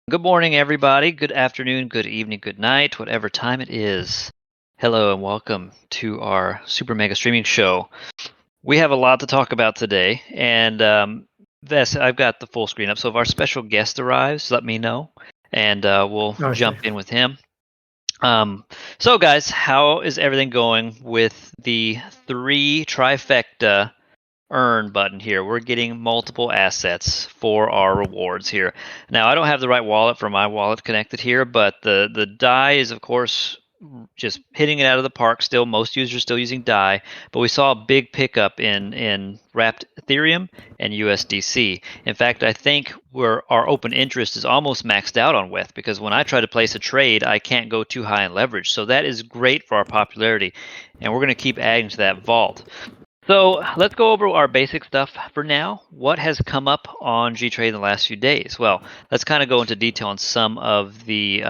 Good morning, everybody. Good afternoon, good evening, good night, whatever time it is. Hello, and welcome to our super mega streaming show. We have a lot to talk about today, and I've got the full screen up. So if our special guest arrives, let me know, and we'll Okay. jump in with him. So, guys, how is everything going with the three trifecta earn button here? We're getting multiple assets for our rewards here. Now, I don't have the right wallet for my wallet connected here, but the DAI is, of course, just hitting it out of the park still. Most users still using DAI, but we saw a big pickup in wrapped Ethereum and USDC. In fact, I think our open interest is almost maxed out on weth, because when I try to place a trade, I can't go too high in leverage. So that is great for our popularity, and we're going to keep adding to that vault. So let's go over our basic stuff for now. What has come up on gTrade in the last few days? Well, let's kind of go into detail on some of the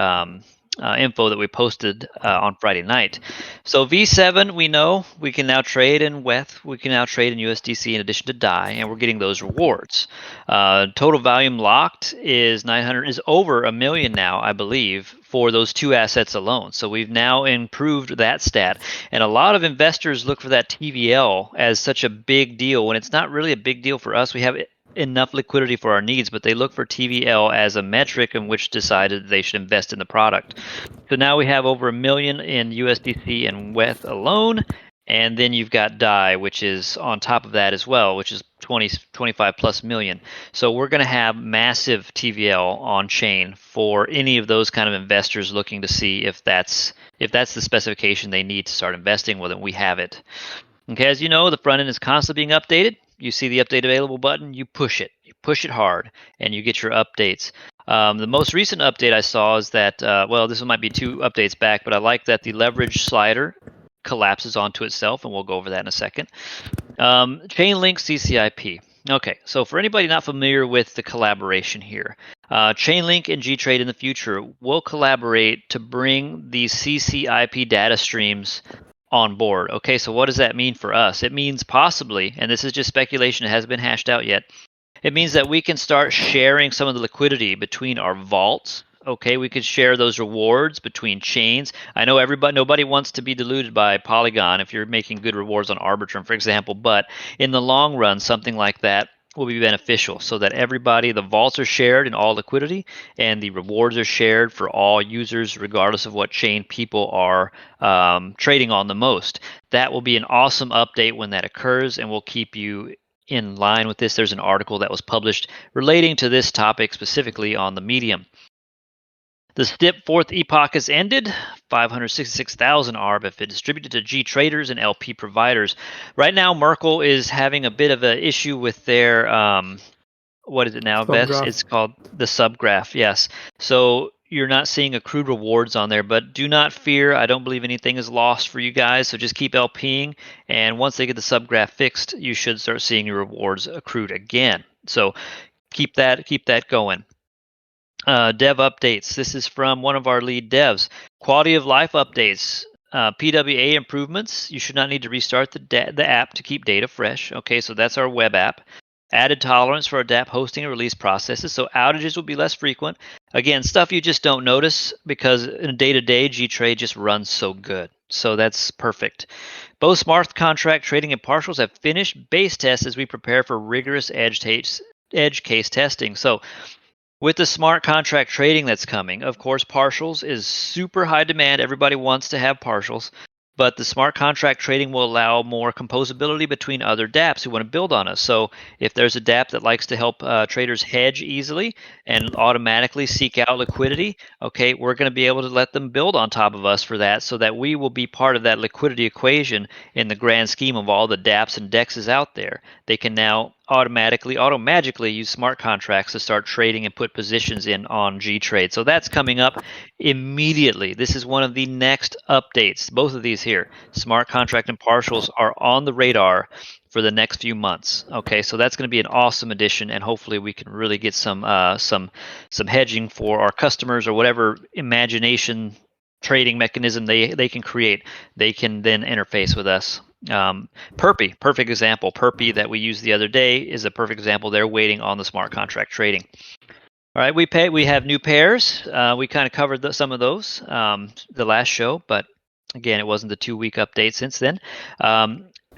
info that we posted on Friday night. So V7, we know we can now trade in weth, we can now trade in USDC in addition to DAI, and we're getting those rewards. Total volume locked is 900, is over a million now, I believe, for those two assets alone. So we've now improved that stat. And a lot of investors look for that TVL as such a big deal when it's not really a big deal for us. We have enough liquidity for our needs, but they look for TVL as a metric in which decided they should invest in the product. So now we have over a million in USDC and weth alone. And then you've got DAI, which is on top of that as well, which is 25 plus million. So we're going to have massive TVL on chain for any of those kind of investors looking to see if that's the specification they need to start investing. Well, then we have it. Okay, as you know, the front end is constantly being updated. You see the update available button, you push it hard, and you get your updates. The most recent update I saw is that, this might be 2 updates back, but I like that the leverage slider collapses onto itself, and we'll go over that in a second. Chainlink CCIP. Okay, so for anybody not familiar with the collaboration here, Chainlink and gTrade in the future will collaborate to bring these CCIP data streams on board. Okay, so what does that mean for us? It means possibly, and this is just speculation, it hasn't been hashed out yet, it means that we can start sharing some of the liquidity between our vaults. Okay, we could share those rewards between chains. I know nobody wants to be diluted by Polygon if you're making good rewards on Arbitrum, for example, but in the long run, something like that will be beneficial so that the vaults are shared in all liquidity, and the rewards are shared for all users, regardless of what chain people are trading on the most. That will be an awesome update when that occurs, and we'll keep you in line with this. There's an article that was published relating to this topic specifically on the Medium. The STIP fourth epoch has ended. 566,000 ARB have been distributed to G traders and LP providers. Right now, Merkle is having a bit of an issue with their what is it now, Bess? Subgraph. It's called the subgraph. Yes. So you're not seeing accrued rewards on there, but do not fear. I don't believe anything is lost for you guys. So just keep LPing, and once they get the subgraph fixed, you should start seeing your rewards accrued again. So keep that going. Dev updates. This is from one of our lead devs. Quality of life updates. PWA improvements. You should not need to restart the app to keep data fresh. Okay, so that's our web app. Added tolerance for our DApp hosting and release processes, so outages will be less frequent. Again, stuff you just don't notice because in day-to-day, gTrade just runs so good. So that's perfect. Both smart contract trading and partials have finished base tests as we prepare for rigorous edge case testing. So with the smart contract trading that's coming, of course, partials is super high demand. Everybody wants to have partials. But the smart contract trading will allow more composability between other dApps who want to build on us. So if there's a dApp that likes to help traders hedge easily and automatically seek out liquidity, okay, we're going to be able to let them build on top of us for that, so that we will be part of that liquidity equation in the grand scheme of all the dApps and DEXs out there. They can now automagically use smart contracts to start trading and put positions in on gTrade. So that's coming up immediately. This is one of the next updates. Both of these here, smart contract and partials, are on the radar for the next few months. Okay, so that's going to be an awesome addition, and hopefully we can really get some hedging for our customers, or whatever imagination trading mechanism they can create. They can then interface with us. Perpy, perfect example. Perpy that we used the other day is a perfect example. They're waiting on the smart contract trading. All right, we have new pairs. We kind of covered some of those the last show, but again, it wasn't the 2 week update since then.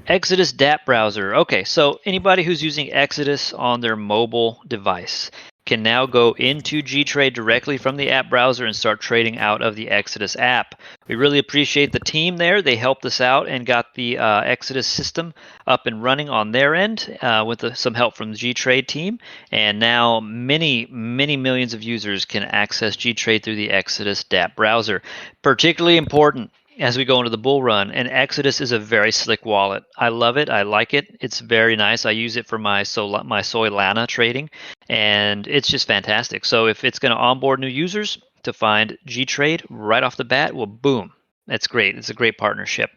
Exodus DApp browser. Okay, so anybody who's using Exodus on their mobile device can now go into gTrade directly from the app browser and start trading out of the Exodus app. We really appreciate the team there. They helped us out and got the Exodus system up and running on their end with some help from the gTrade team. And now many millions of users can access gTrade through the Exodus DApp browser. Particularly important as we go into the bull run, and Exodus is a very slick wallet. I love it. I like it. It's very nice. I use it for my Solana trading, and it's just fantastic. So if it's going to onboard new users to find gTrade right off the bat, well, boom, that's great. It's a great partnership.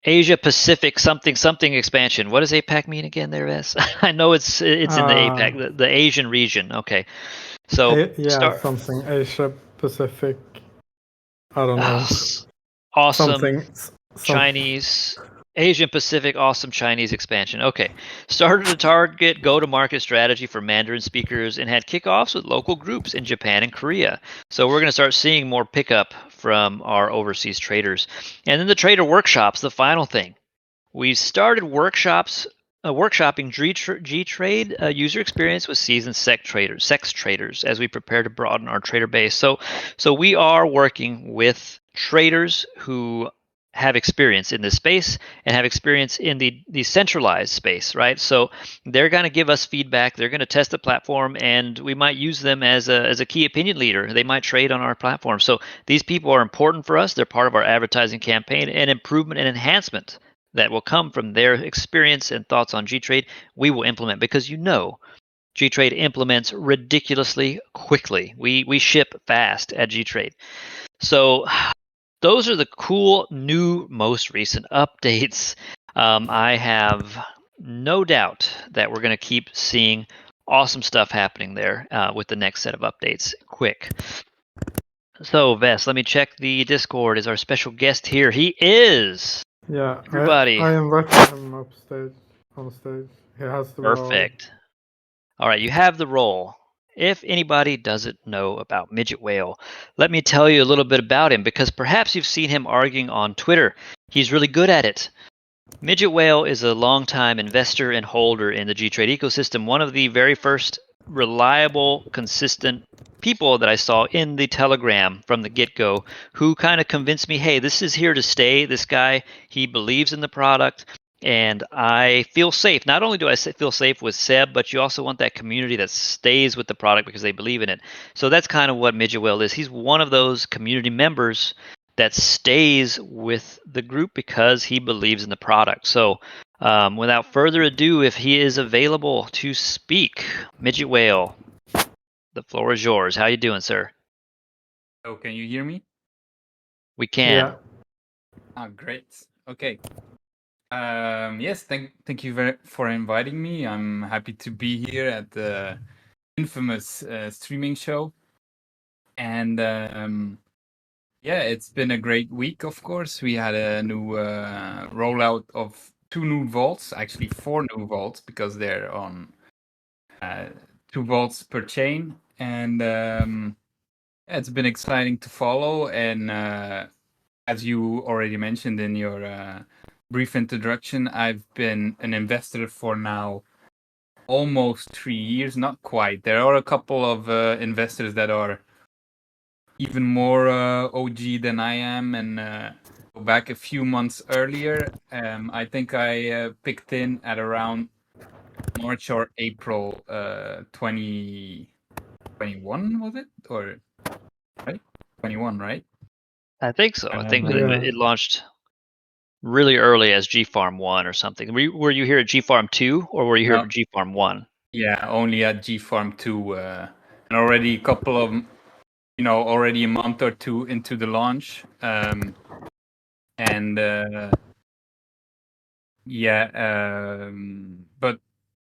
Asia Pacific something expansion. What does APAC mean again? There is. I know it's in the APAC, the Asian region. Okay, so something Asia Pacific. I don't know. Awesome Chinese, Asian Pacific, awesome Chinese expansion. Okay. Started a target go-to-market strategy for Mandarin speakers and had kickoffs with local groups in Japan and Korea. So we're going to start seeing more pickup from our overseas traders. And then the trader workshops, the final thing. We started workshopping gTrade user experience with seasoned sex traders as we prepare to broaden our trader base. So we are working with traders who have experience in this space and have experience in the centralized space, right? So they're going to give us feedback. They're going to test the platform, and we might use them as a key opinion leader. They might trade on our platform. So these people are important for us. They're part of our advertising campaign and improvement and enhancement that will come from their experience and thoughts on gTrade, we will implement because gTrade implements ridiculously quickly. We ship fast at gTrade. So those are the cool, new, most recent updates. I have no doubt that we're going to keep seeing awesome stuff happening there with the next set of updates quick. So, Vess, let me check the Discord. Is our special guest here? He is. Yeah, everybody. I invited him on stage. He has the Perfect. All right, you have the role. If anybody doesn't know about Midgetwhale, let me tell you a little bit about him because perhaps you've seen him arguing on Twitter. He's really good at it. Midgetwhale is a longtime investor and holder in the gTrade ecosystem, one of the very first reliable, consistent people that I saw in the Telegram from the get-go who kind of convinced me, hey, this is here to stay. This guy, he believes in the product, and I feel safe. Not only do I feel safe with Seb, but you also want that community that stays with the product because they believe in it. So that's kind of what Midgetwhale is. He's one of those community members that stays with the group because he believes in the product. So without further ado, if he is available to speak, Midgetwhale, the floor is yours. How you doing, sir? Oh, can you hear me? We can. Yeah. Oh, great. Okay. Yes, thank you for inviting me. I'm happy to be here at the infamous streaming show. And yeah, it's been a great week, of course. We had a new rollout of 2 new vaults, actually 4 new vaults, because they're on 2 vaults per chain. And it's been exciting to follow. And as you already mentioned in your brief introduction, I've been an investor for now almost 3 years, not quite. There are a couple of investors that are even more OG than I am, and go back a few months earlier. I think I picked in at around March or April 2021, was it? Or right? 21, right? I think so. I think it launched really early as GFarm 1 or something. Were you here at GFarm 2 or were you here at GFarm 1? Yeah, only at GFarm 2. And already a couple of, already a month or two into the launch. But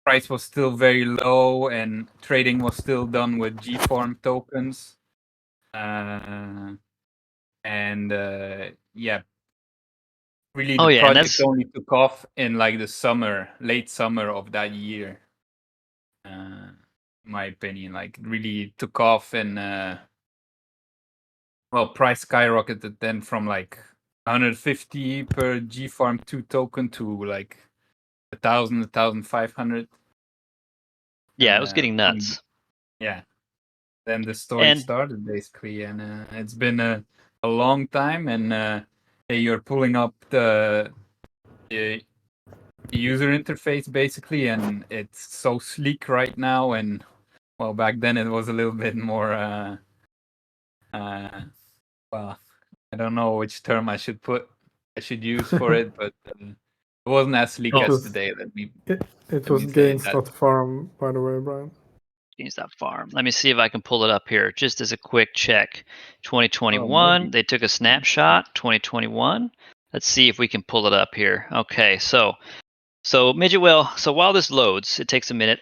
price was still very low and trading was still done with GFarm tokens. Really the project only took off in like the late summer of that year. in my opinion. Like, really took off, and price skyrocketed then from like 150 per GFarm2 token to like 1,000, 1,500. Yeah, And it was getting nuts. yeah, then the story And started basically, and it's been a long time. And you're pulling up the user interface basically, and it's so sleek right now. And well, back then it was a little bit more well, I don't know which term I should use for it, but it wasn't as sleek Oh. as today. Let me It was say that. gains.farm, by the way, Brian. Gains.farm. Let me see if I can pull it up here just as a quick check. Oh, 2021, maybe. they took a snapshot. 2021. Let's see if we can pull it up here. Okay, so Midgetwhale, so while this loads, it takes a minute.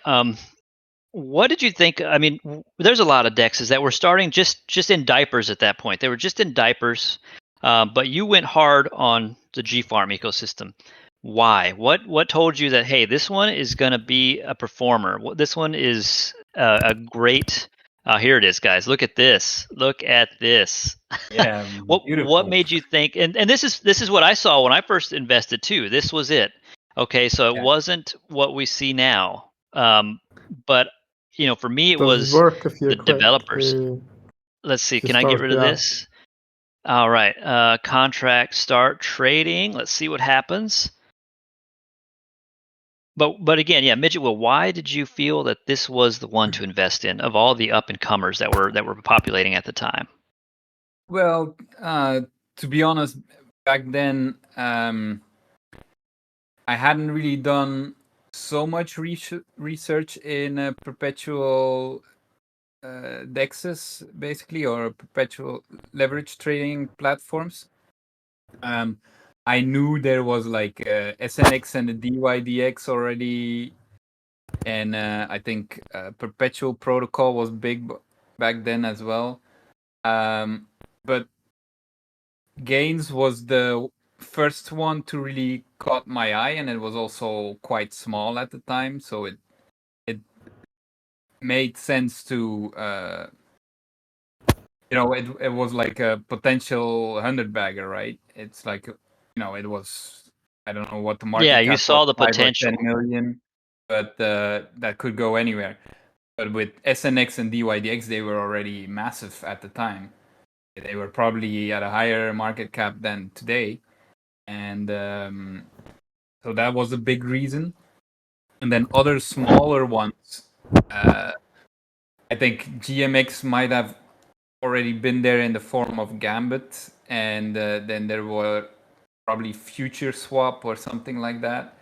What did you think? I mean, there's a lot of dexes that were starting just in diapers at that point. They were just in diapers, but you went hard on the gFarm ecosystem. Why? What told you that, hey, this one is going to be a performer? This one is a great. Here it is, guys. Look at this. Look at this. Yeah, what beautiful. made you think? And this is what I saw when I first invested too. This was it. Okay, so it Yeah. wasn't what we see now. But for me, it Does was work if you the quit. developers. Let's see. If you Can I get start, rid of yeah. this? All right. Contract start trading. Let's see what happens. But again, yeah, Midgetwhale, why did you feel that this was the one to invest in of all the up and comers that were populating at the time? Well, to be honest, back then I hadn't really done so much research in perpetual dexes, basically, or perpetual leverage trading platforms. I knew there was like SNX and the DYDX already, and I think perpetual protocol was big back then as well. But Gains was the first one to really caught my eye, and it was also quite small at the time, so it made sense to it was like a potential 100-bagger, right? It's like, it was, I don't know what the market Yeah, you cap was, saw the 5 or potential. 10 million, but that could go anywhere. But with SNX and DYDX, they were already massive at the time. They were probably at a higher market cap than today. And so that was a big reason. And then other smaller ones, I think GMX might have already been there in the form of Gambit, and then there were probably Future Swap or something like that.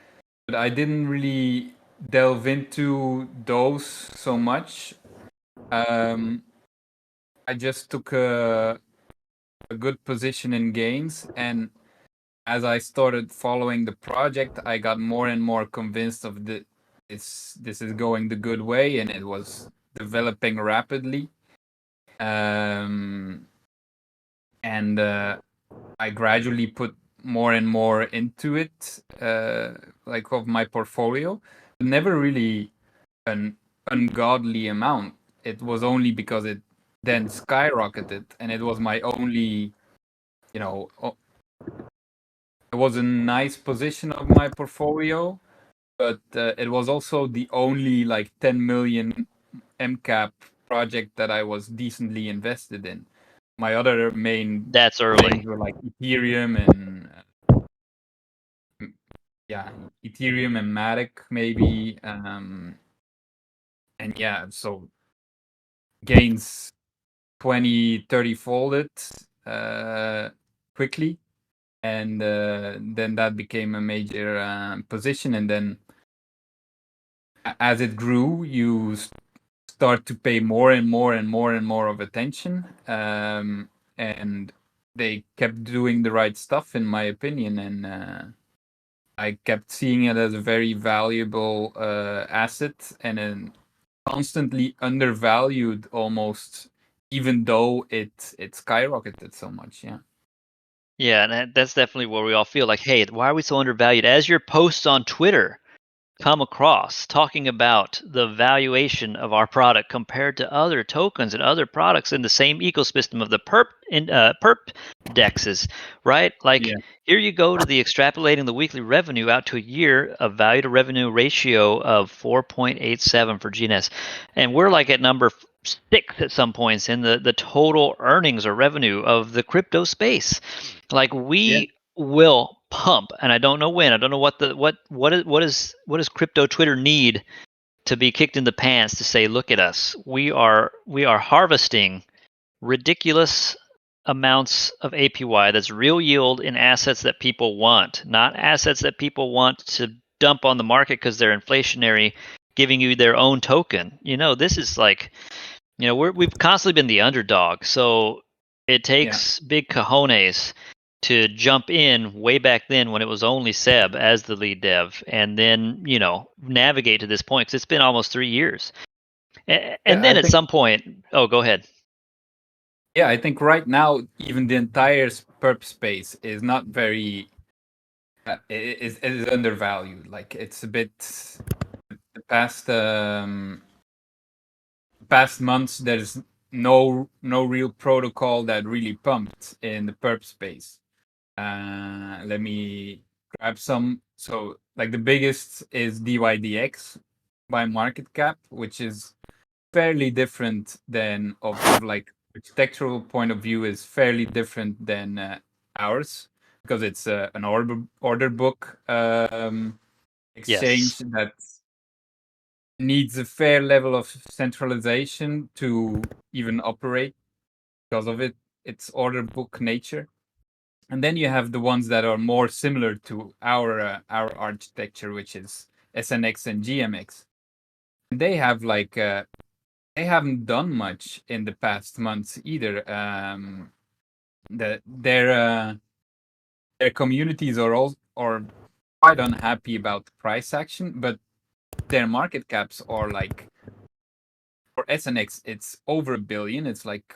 But I didn't really delve into those so much. I just took a good position in gains, and as I started following the project, I got more and more convinced of this is going the good way, and it was developing rapidly. And I gradually put more and more into it, like of my portfolio. Never really an ungodly amount. It was only because it then skyrocketed, and it was my only, it was a nice position of my portfolio, but it was also the only like 10 million MCAP project that I was decently invested in. My other main That's early. things were like Ethereum and Ethereum and Matic maybe, and yeah, so gains 20-30 folded quickly, and then that became a major position, and then as it grew, you start to pay more and more and more and more of attention, and they kept doing the right stuff, in my opinion, and I kept seeing it as a very valuable asset, and then constantly undervalued almost, even though it skyrocketed so much. Yeah, and that's definitely where we all feel like, hey, why are we so undervalued? As your posts on Twitter come across talking about the valuation of our product compared to other tokens and other products in the same ecosystem of the perp dexes, right? Like here you go to the extrapolating the weekly revenue out to a year, a value to revenue ratio of 4.87 for GNS, and we're like at number 6 at some points in the total earnings or revenue of the crypto space. Like we will pump, and I don't know when. I don't know what does crypto Twitter need to be kicked in the pants to say, look at us. We are harvesting ridiculous amounts of APY that's real yield in assets that people want, not assets that people want to dump on the market because they're inflationary, giving you their own token. This is like, we've constantly been the underdog, so it takes big cojones to jump in way back then when it was only Seb as the lead dev, and then navigate to this point, because it's been almost 3 years. And then at some point, go ahead. Yeah, I think right now even the entire perp space is not very is undervalued. Like it's a bit the past months there's no real protocol that really pumped in the perp space. Let me grab some. So like the biggest is DYDX by market cap, which is fairly different than of like architectural point of view is fairly different than ours, because it's an order book exchange that needs a fair level of centralization to even operate because of its order book nature. And then you have the ones that are more similar to our architecture, which is SNX and GMX. And they have like they haven't done much in the past months either. Their communities are quite unhappy about the price action, but their market caps are like, for SNX it's over $1 billion. It's like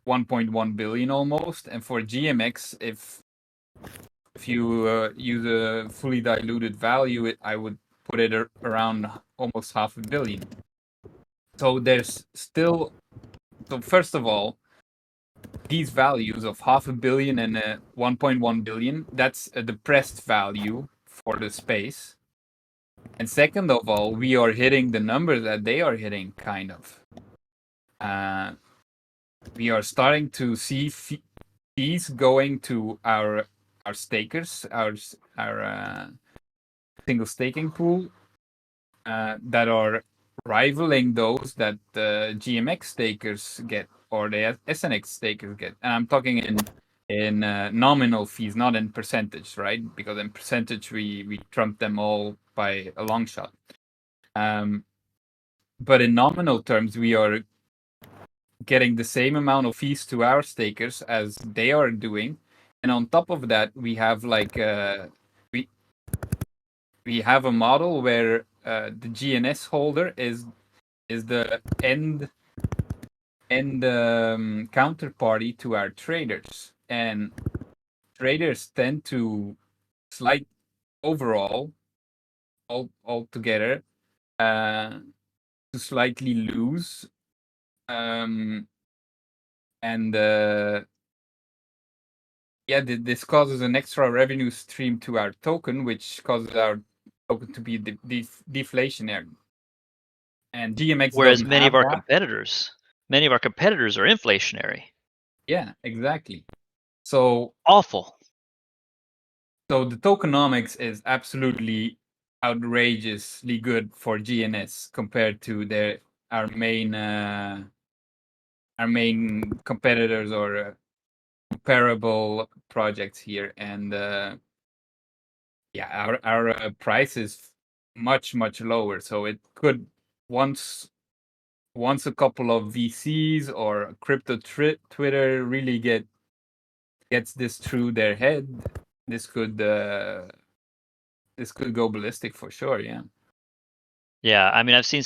1.1 billion almost, and for GMX, if you use a fully diluted value, I would put it around almost $500 million. So there's still, so first of all, these values of $500 million and 1.1 billion, that's a depressed value for the space. And second of all, we are hitting the numbers that they are hitting, kind of. We are starting to see fees going to our stakers, our single staking pool, that are rivaling those that the GMX stakers get or the SNX stakers get. And I'm talking in nominal fees, not in percentage, right? Because in percentage we trump them all by a long shot. But in nominal terms, we are getting the same amount of fees to our stakers as they are doing. And on top of that, we have like we have a model where the GNS holder is the end counterparty to our traders, and traders tend to overall altogether to slightly lose, and this causes an extra revenue stream to our token, which causes our token to be deflationary. And GMX, whereas many of our competitors are inflationary. Yeah, exactly. So awful. So the tokenomics is absolutely outrageously good for GNS compared to our main competitors or comparable projects here. And our price is much lower. So it could once a couple of VCs or crypto Twitter really gets this through their head, this could go ballistic for sure. Yeah, I mean, I've seen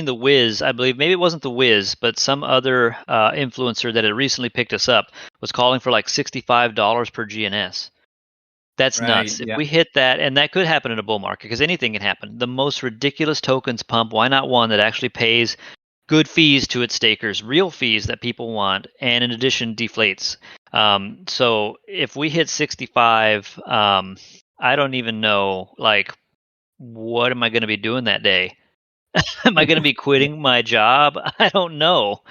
the Wiz, I believe, maybe it wasn't the Wiz, but some other influencer that had recently picked us up was calling for like $65 per GNS. That's Right, nuts. If yeah. we hit that, and that could happen in a bull market because anything can happen. The most ridiculous tokens pump. Why not one that actually pays good fees to its stakers, real fees that people want, and in addition deflates. So if we hit 65, I don't even know, like, what am I going to be doing that day? Am I going to be quitting my job? I don't know.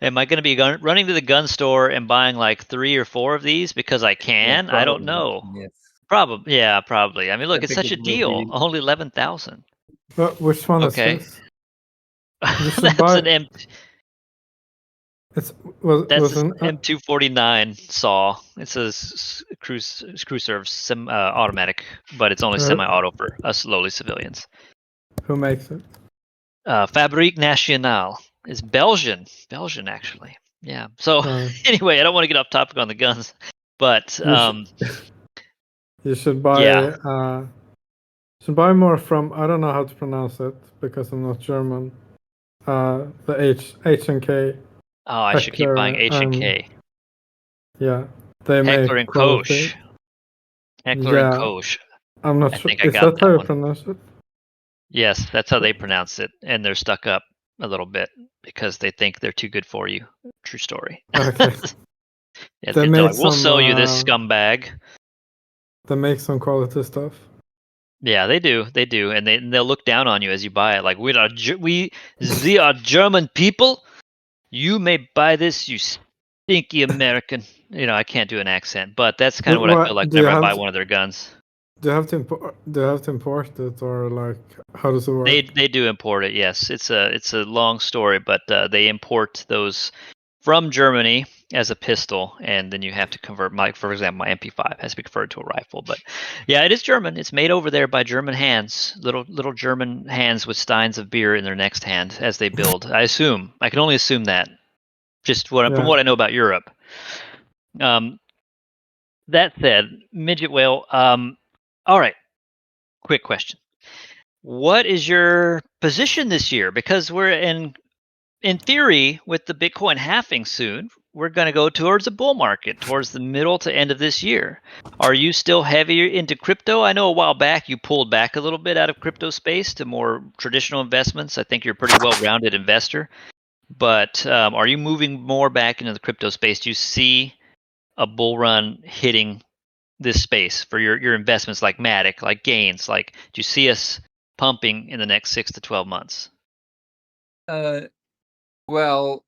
Am I going to be running to the gun store and buying like 3 or 4 of these because I Yeah, can? I don't probably. know. Yes. Probably, yeah, probably. I mean, look, I it's think such it a will deal. be. Only 11,000. Which one is Okay, this? You should that's buy. an M. It's was That's an M249 saw. It's a screw serve automatic, but it's only semi-auto for us lowly civilians. who makes it? Fabrique Nationale is Belgian actually. Yeah. So anyway, I don't want to get off topic on the guns, but you should buy. yeah. Should buy more from. I don't know how to pronounce it because I'm not German. The H and K. Oh, I should keep buying H and K. Yeah, they Heckler make and quality. Koch. Heckler and Yeah, Koch. I'm not I sure. think I Is got that how that you one. pronounce it? Yes, that's how they pronounce it, and they're stuck up a little bit because they think they're too good for you. True story. Okay. Yeah, They they're make like, we'll some. sell you this scumbag. They make some quality stuff. Yeah, they do, and they'll look down on you as you buy it. Like we are German people. You may buy this, you stinky American. You know, I can't do an accent, but that's kind of what I feel like Do you whenever I have buy to, one of their guns. do you have to import? Do you have to import it, or like how does it work? They do import it. Yes, it's a long story, but they import those from Germany as a pistol, and then you have to convert. For example, my MP5 has to be converted to a rifle. But yeah, it is German. It's made over there by German hands, little German hands with steins of beer in their next hand as they build. I assume. I can only assume that, just from what I know about Europe. That said, Midgetwhale. All right. Quick question. What is your position this year? Because we're in theory, with the Bitcoin halving soon, we're going to go towards a bull market towards the middle to end of this year. Are you still heavier into crypto? I know a while back you pulled back a little bit out of crypto space to more traditional investments. I think you're a pretty well-rounded investor. But are you moving more back into the crypto space? Do you see a bull run hitting this space for your investments like Matic, like Gains? Like, do you see us pumping in the next 6 to 12 months? Well,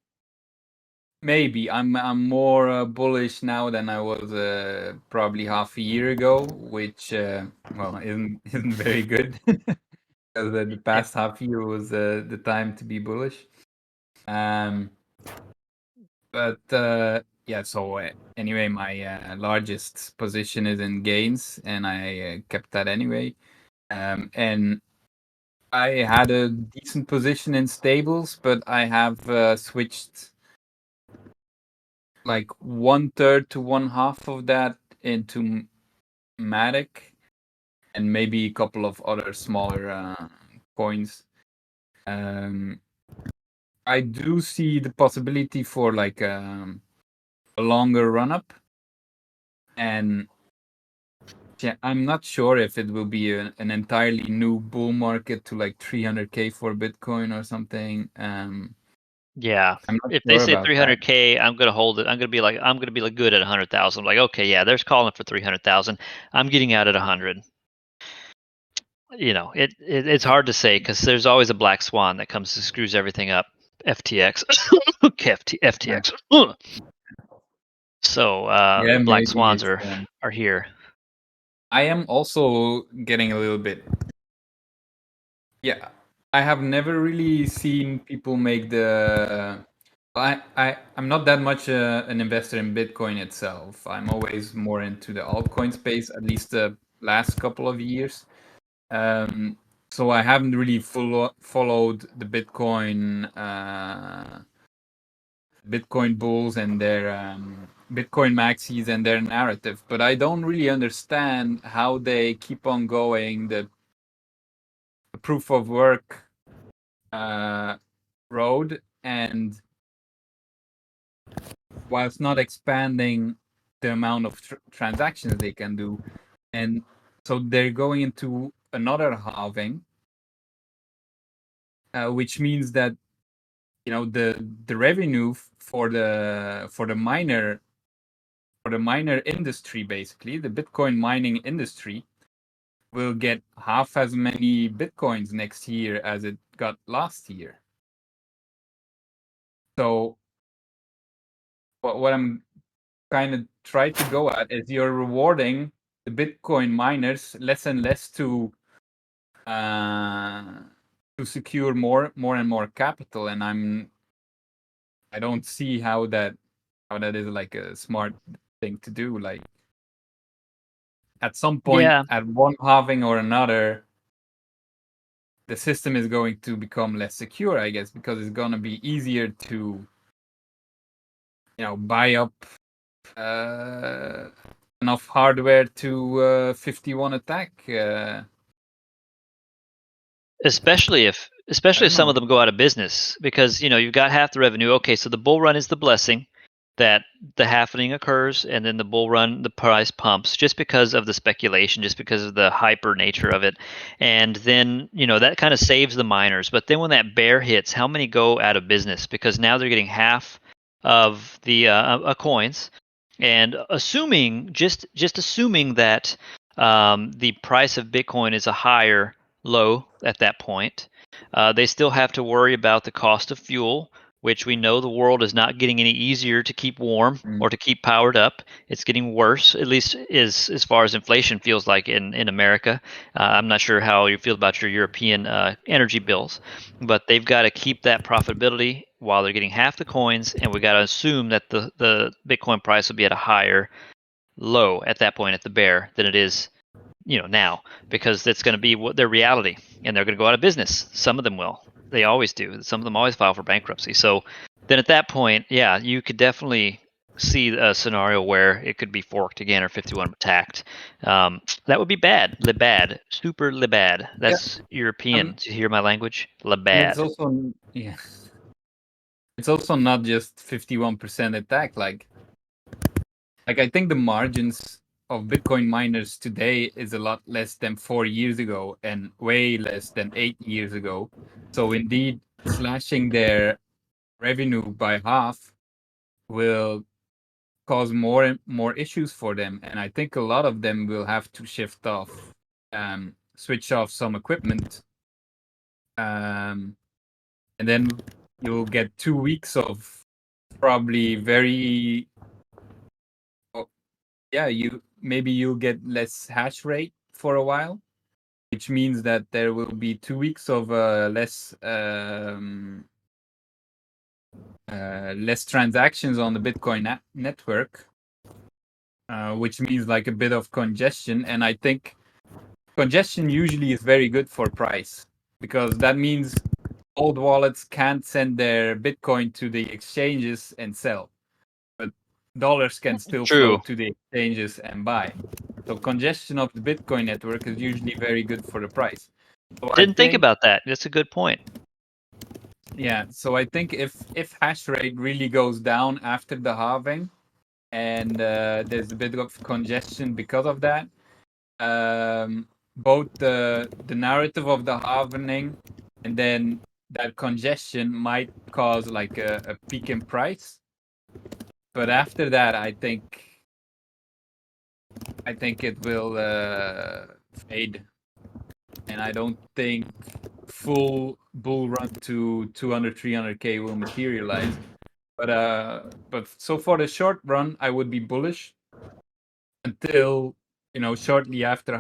maybe I'm more bullish now than I was probably half a year ago, which well isn't very good because the past half year was the time to be bullish. But yeah, so anyway, my largest position is in gains, and I kept that anyway. And I had a decent position in stables, but I have switched like 1/3 to 1/2 of that into Matic, and maybe a couple of other smaller coins. I do see the possibility for like a longer run up, and yeah, I'm not sure if it will be an entirely new bull market to like 300K for Bitcoin or something. Yeah. I'm not If they sure say about that. 300K, I'm gonna hold it. I'm gonna be like good at 100,000. Like, okay, yeah, they're calling for 300,000. I'm getting out at 100. You know, it's hard to say because there's always a black swan that comes and screws everything up. FTX, FTX. So Yeah, black maybe swans it's. are here. I am also getting a little bit. Yeah, I have never really seen people make the. I'm not that much an investor in Bitcoin itself. I'm always more into the altcoin space, at least the last couple of years. So I haven't really followed the Bitcoin bulls and their Bitcoin maxis and their narrative, but I don't really understand how they keep on going the proof of work road, and whilst not expanding the amount of transactions they can do. And so they're going into another halving, which means that the revenue for the miner industry, basically the Bitcoin mining industry, will get half as many Bitcoins next year as it got last year. So what I'm kind of trying to go at is you're rewarding the Bitcoin miners less and less to secure more and more capital, and I don't see how that is like a smart thing to do. Like at some point, Yeah, at one halving or another, the system is going to become less secure, I guess, because it's going to be easier to buy up enough hardware to 51 attack. especially if I don't some know. of them go out of business, because you've got half the revenue. Okay, so the bull run is the blessing that the halvening occurs, and then the bull run, the price pumps just because of the speculation, just because of the hyper nature of it, and then that kind of saves the miners. But then when that bear hits, how many go out of business because now they're getting half of the coins, and assuming that the price of Bitcoin is a higher low at that point. They still have to worry about the cost of fuel, which we know the world is not getting any easier to keep warm or to keep powered up. It's getting worse, at least as far as inflation feels like in America. I'm not sure how you feel about your European energy bills, but they've got to keep that profitability while they're getting half the coins, and we got to assume that the Bitcoin price will be at a higher low at that point at the bear than it is now, because that's going to be what their reality, and they're going to go out of business. Some of them will. They always do. Some of them always file for bankruptcy. So then at that point, yeah, you could definitely see a scenario where it could be forked again or 51 attacked. That would be bad. Le bad. Super le bad. Yeah, That's European. Do you hear my language? Le and it's bad. also it's also not just 51% attack. Like I think the margins of Bitcoin miners today is a lot less than 4 years ago and way less than 8 years ago. So indeed, slashing their revenue by half will cause more and more issues for them. And I think a lot of them will have to switch off some equipment. And then you'll get 2 weeks of probably very you'll get less hash rate for a while, which means that there will be 2 weeks of less transactions on the Bitcoin network, which means like a bit of congestion. And I think congestion usually is very good for price, because that means old wallets can't send their Bitcoin to the exchanges and sell, but dollars can still flow True. to the exchanges and buy. So congestion of the Bitcoin network is usually very good for the price. So I Didn't think think, about that. That's a good point. yeah. So I think if hash rate really goes down after the halving, and there's a bit of congestion because of that, both the narrative of the halving and then that congestion might cause like a peak in price. But after that, I think it will fade, and I don't think full bull run to 200 300k will materialize. But so for the short run, I would be bullish until shortly after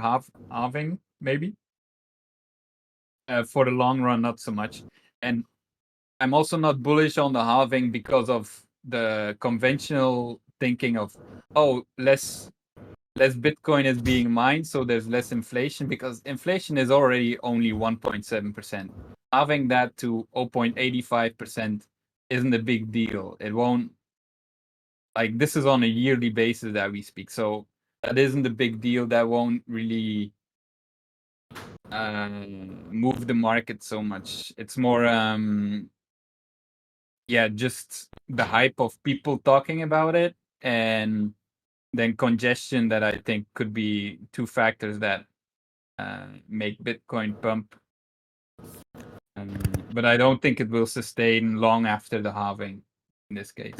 halving, maybe. For the long run, not so much. And I'm also not bullish on the halving because of the conventional thinking of, oh, less Bitcoin is being mined, so there's less inflation, because inflation is already only 1.7%. Having that to 0.85% isn't a big deal. It won't, like, this is on a yearly basis that we speak, so that isn't a big deal. That won't really move the market so much. It's more, just the hype of people talking about it, and then congestion, that I think could be two factors that make Bitcoin pump. But I don't think it will sustain long after the halving in this case.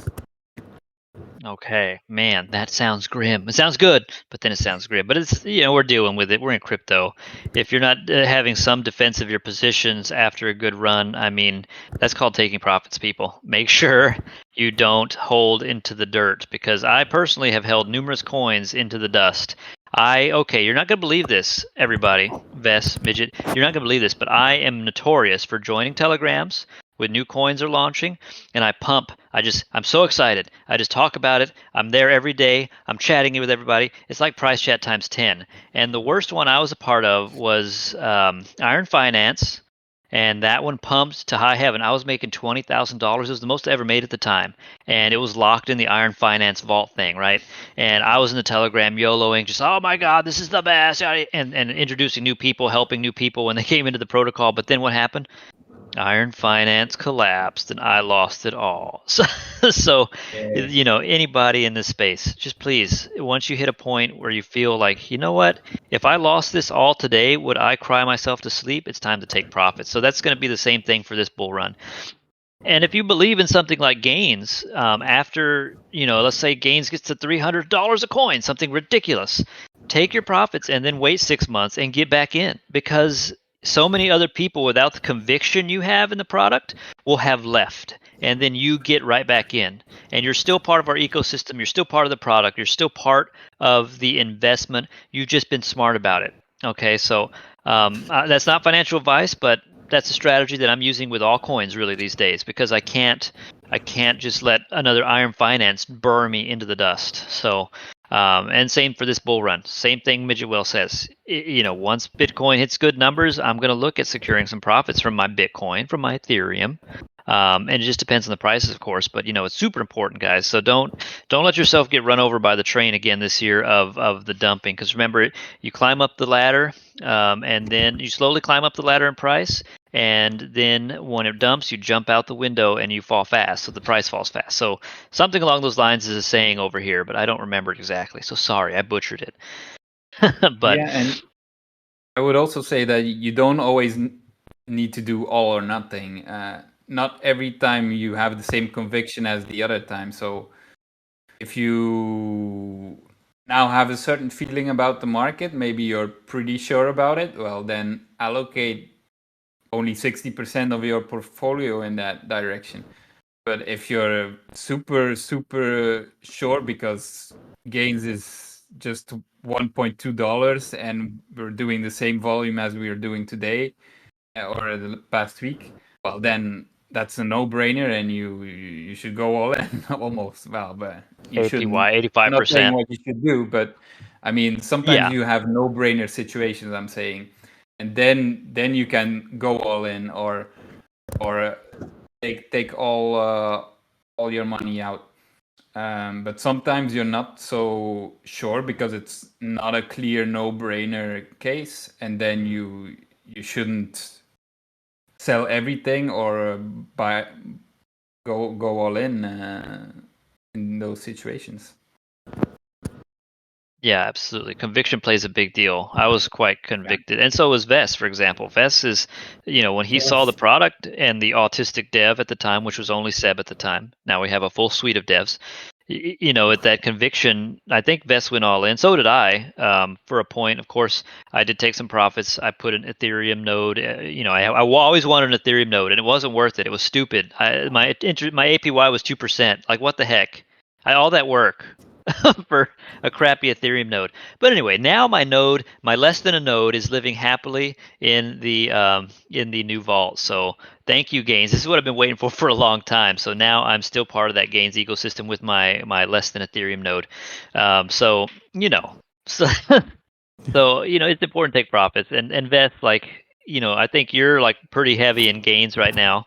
Okay, man, that sounds grim. It sounds good, but then it sounds grim. But it's, we're dealing with it. We're in crypto. If you're not having some defense of your positions after a good run, I mean, that's called taking profits, people. Make sure you don't hold into the dirt, because I personally have held numerous coins into the dust. Okay, you're not going to believe this, everybody. Vess, Midget, you're not going to believe this, but I am notorious for joining telegrams when new coins are launching, and I pump. I'm so excited. I just talk about it. I'm there every day. I'm chatting with everybody. It's like price chat times 10. And the worst one I was a part of was Iron Finance, and that one pumped to high heaven. I was making $20,000. It was the most I ever made at the time, and it was locked in the Iron Finance vault thing, right? And I was in the Telegram YOLOing, just, oh my God, this is the best, and introducing new people, helping new people when they came into the protocol. But then what happened? Iron Finance collapsed and I lost it all. So, anybody in this space, just please, once you hit a point where you feel like, you know what, if I lost this all today, would I cry myself to sleep? It's time to take profits. So that's going to be the same thing for this bull run. And if you believe in something like Gains, after, let's say Gains gets to $300 a coin, something ridiculous, take your profits and then wait 6 months and get back in, because so many other people without the conviction you have in the product will have left, and then you get right back in, and you're still part of our ecosystem. You're still part of the product. You're still part of the investment. You've just been smart about it. Okay, so that's not financial advice, but that's a strategy that I'm using with all coins really these days, because I can't just let another Iron Finance burn me into the dust. So, and same for this bull run. Same thing Midgetwhale says. Once Bitcoin hits good numbers, I'm going to look at securing some profits from my Bitcoin, from my Ethereum. And it just depends on the prices, of course. But it's super important, guys. So don't let yourself get run over by the train again this year of the dumping. Because remember, you climb up the ladder, and then you slowly climb up the ladder in price. And then when it dumps, you jump out the window and you fall fast. So the price falls fast. So something along those lines is a saying over here, but I don't remember it exactly. So sorry, I butchered it. But yeah, and I would also say that you don't always need to do all or nothing. Not every time you have the same conviction as the other time. So if you now have a certain feeling about the market, maybe you're pretty sure about it, well, then allocate only 60% of your portfolio in that direction. But if you're super, super sure because Gains is just $1.2 and we're doing the same volume as we are doing today or the past week, well, then that's a no-brainer, and you should go all in almost. Well, but you shouldn't. APY I'm not saying 85%. what you should do, but I mean, sometimes you have no-brainer situations, I'm saying, and then you can go all in or take all your money out. But sometimes you're not so sure because it's not a clear no-brainer case, and then you shouldn't sell everything or go all in those situations. Yeah, absolutely. Conviction plays a big deal. I was quite convicted, and so was Vess, for example. Vess is, when he saw the product and the autistic dev at the time, which was only Seb at the time. Now we have a full suite of devs. At that conviction, I think Vess went all in. So did I, for a point. Of course, I did take some profits. I put an Ethereum node. I always wanted an Ethereum node, and it wasn't worth it. It was stupid. My APY was 2%. Like, what the heck? All that work for a crappy Ethereum node. But anyway, now my less than a node, is living happily in the new vault. So thank you, Gains. This is what I've been waiting for a long time. So now I'm still part of that Gains ecosystem with my less than Ethereum node. So it's important to take profits and invest. Like, I think you're like pretty heavy in Gains right now.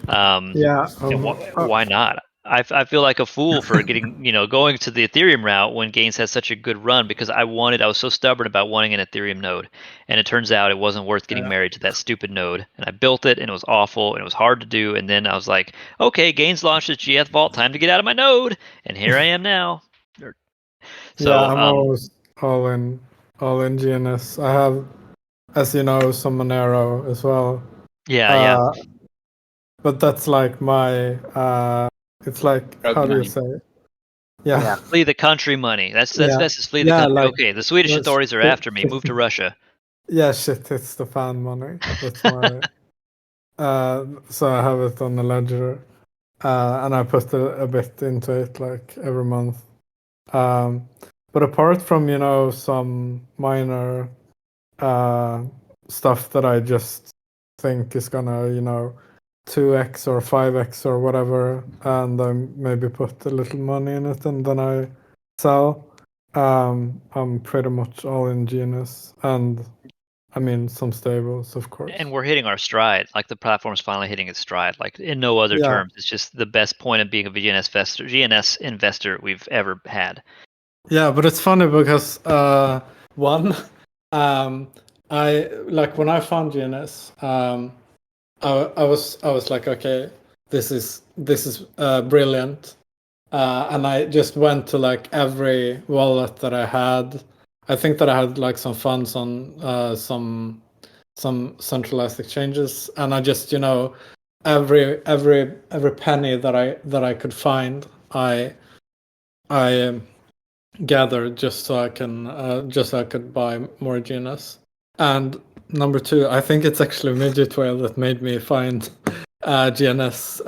Why not? I feel like a fool for getting going to the Ethereum route when Gains has such a good run, because I was so stubborn about wanting an Ethereum node, and it turns out it wasn't worth getting married to that stupid node. And I built it, and it was awful, and it was hard to do. And then I was like, okay, Gains launched its GF vault, time to get out of my node, and here I am now. So yeah, I'm always all in GNS. I have, as you know, some Monero as well. yeah. But that's like my it's like, Drug how do you money. say? Yeah, flee the country money. That's just flee the yeah, country. like Okay, the Swedish no, authorities are after me. Move to Russia. yeah, shit, it's the fan money. That's my so I have it on the ledger, and I put a bit into it like every month. But apart from some minor stuff that I just think is gonna 2x or 5x or whatever, and I maybe put a little money in it and then I sell. I'm pretty much all in GNS, and I mean some stables, of course. And we're hitting our stride. Like the platform's finally hitting its stride. Like in no other Yeah. terms. It's just the best point of being a GNS investor we've ever had. Yeah, but it's funny because one, I like when I found GNS, I was like, okay, this is brilliant, and I just went to like every wallet that I had. I think that I had like some funds on some centralized exchanges, and I just every penny that I could find, I gathered just so I can just so I could buy more GNS. And number two, I think it's actually Midgetwhale that made me find GNS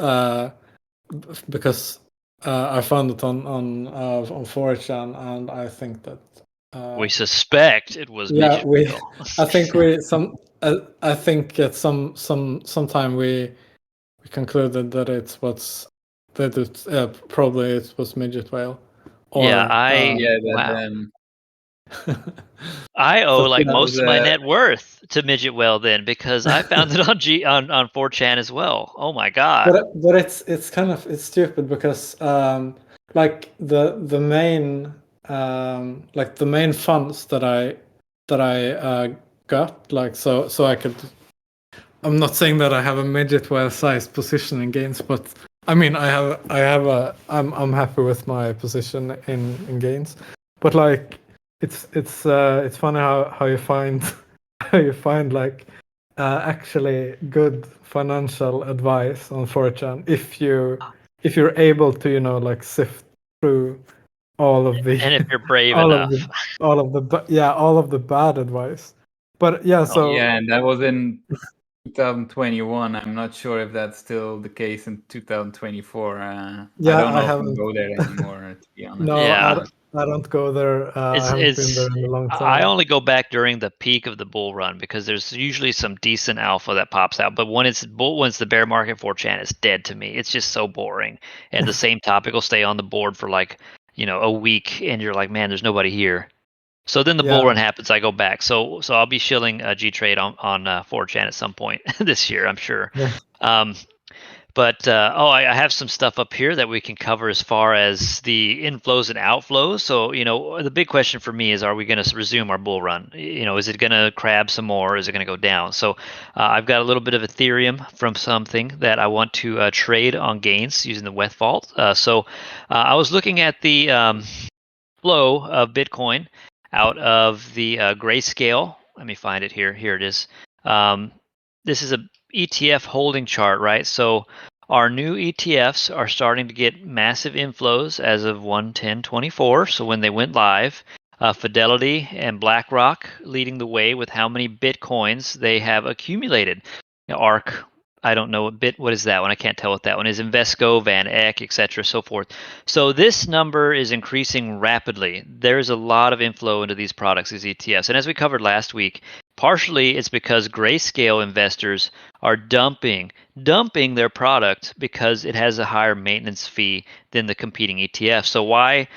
because I found it on 4chan, and I think that We suspect it was yeah, Midgetwhale. I think I think at sometime we concluded that probably it was Midgetwhale. Yeah, That I owe but like yeah, most of my net worth to Midgetwhale then because I found it on 4chan as well. Oh my god. but it's kind of it's stupid because like the main like the main funds that I got, like so I could. I'm not saying that I have a Midgetwhale sized position in gains, but I mean I'm happy with my position in gains. But like it's funny how you find how you find like actually good financial advice on 4chan if you're able to like sift through all of the And if you're brave all of enough. the all of the bad advice. But yeah, so yeah, and that was in 2021. I'm not sure if that's still the case in 2024. I yeah, don't I know if I haven't. go there anymore, to be honest. No, Yeah. I don't go there. I haven't been there in a long I time. only go back during the peak of the bull run because there's usually some decent alpha that pops out. But once the bear market 4chan, it's dead to me. It's just so boring. And the same topic will stay on the board for like, a week and you're like, man, there's nobody here. So then the bull Yeah, run happens, I go back. So I'll be shilling gTrade on 4chan at some point this year, I'm sure. yeah, Um, But I have some stuff up here that we can cover as far as the inflows and outflows. So the big question for me is: are we going to resume our bull run? Is it going to crab some more? Or is it going to go down? So I've got a little bit of Ethereum from something that I want to trade on gains using the weth vault. So I was looking at the flow of Bitcoin out of the Grayscale. Let me find it here. Here it is. This is a ETF holding chart, right? So our new ETFs are starting to get massive inflows as of 1/10/24. So when they went live, Fidelity and BlackRock leading the way with how many Bitcoins they have accumulated. ARK, I don't know what is that one? I can't tell what that one is. Invesco, Van Eck, etc., so forth. So this number is increasing rapidly. There's a lot of inflow into these products, these ETFs. And as we covered last week, partially it's because grayscale investors are dumping their product because it has a higher maintenance fee than the competing ETF. So why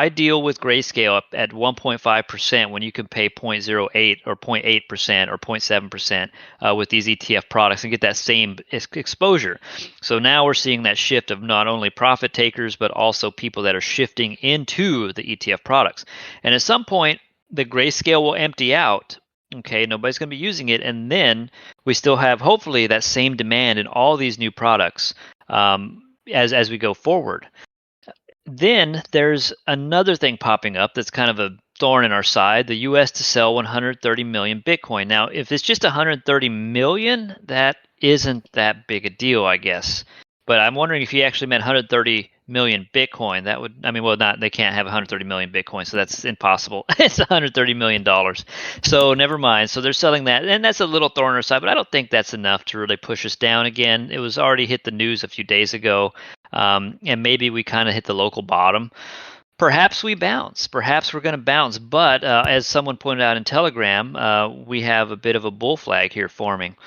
deal with grayscale at 1.5% when you can pay 0.08 or 0.8% or 0.7% with these ETF products and get that same exposure? So now we're seeing that shift of not only profit takers but also people that are shifting into the ETF products. And at some point, the grayscale will empty out. Okay, nobody's going to be using it, and then we still have hopefully that same demand in all these new products as we go forward. Then there's another thing popping up that's kind of a thorn in our side, the US to sell 130 million Bitcoin. Now, if it's just 130 million, that isn't that big a deal, I guess. But I'm wondering if he actually meant 130 million Bitcoin. That would, I mean, well, not, they can't have 130 million Bitcoin, so that's impossible. It's 130 million dollars. So never mind. So they're selling that, and that's a little thorn in our side, but I don't think that's enough to really push us down again. It was already hit the news a few days ago. And maybe we kind of hit the local bottom. Perhaps we bounce. Perhaps we're going to bounce. But as someone pointed out in Telegram, we have a bit of a bull flag here forming.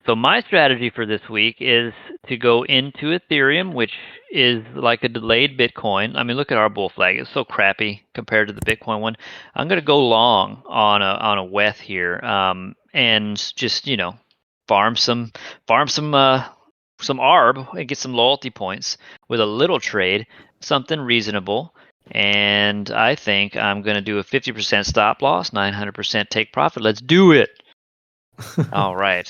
So my strategy for this week is to go into Ethereum, which is like a delayed Bitcoin. I mean, look at our bull flag; it's so crappy compared to the Bitcoin one. I'm going to go long on a weth here, and just farm some ARB and get some loyalty points with a little trade, something reasonable. And I think I'm going to do a 50% stop loss, 900% take profit. Let's do it. All right.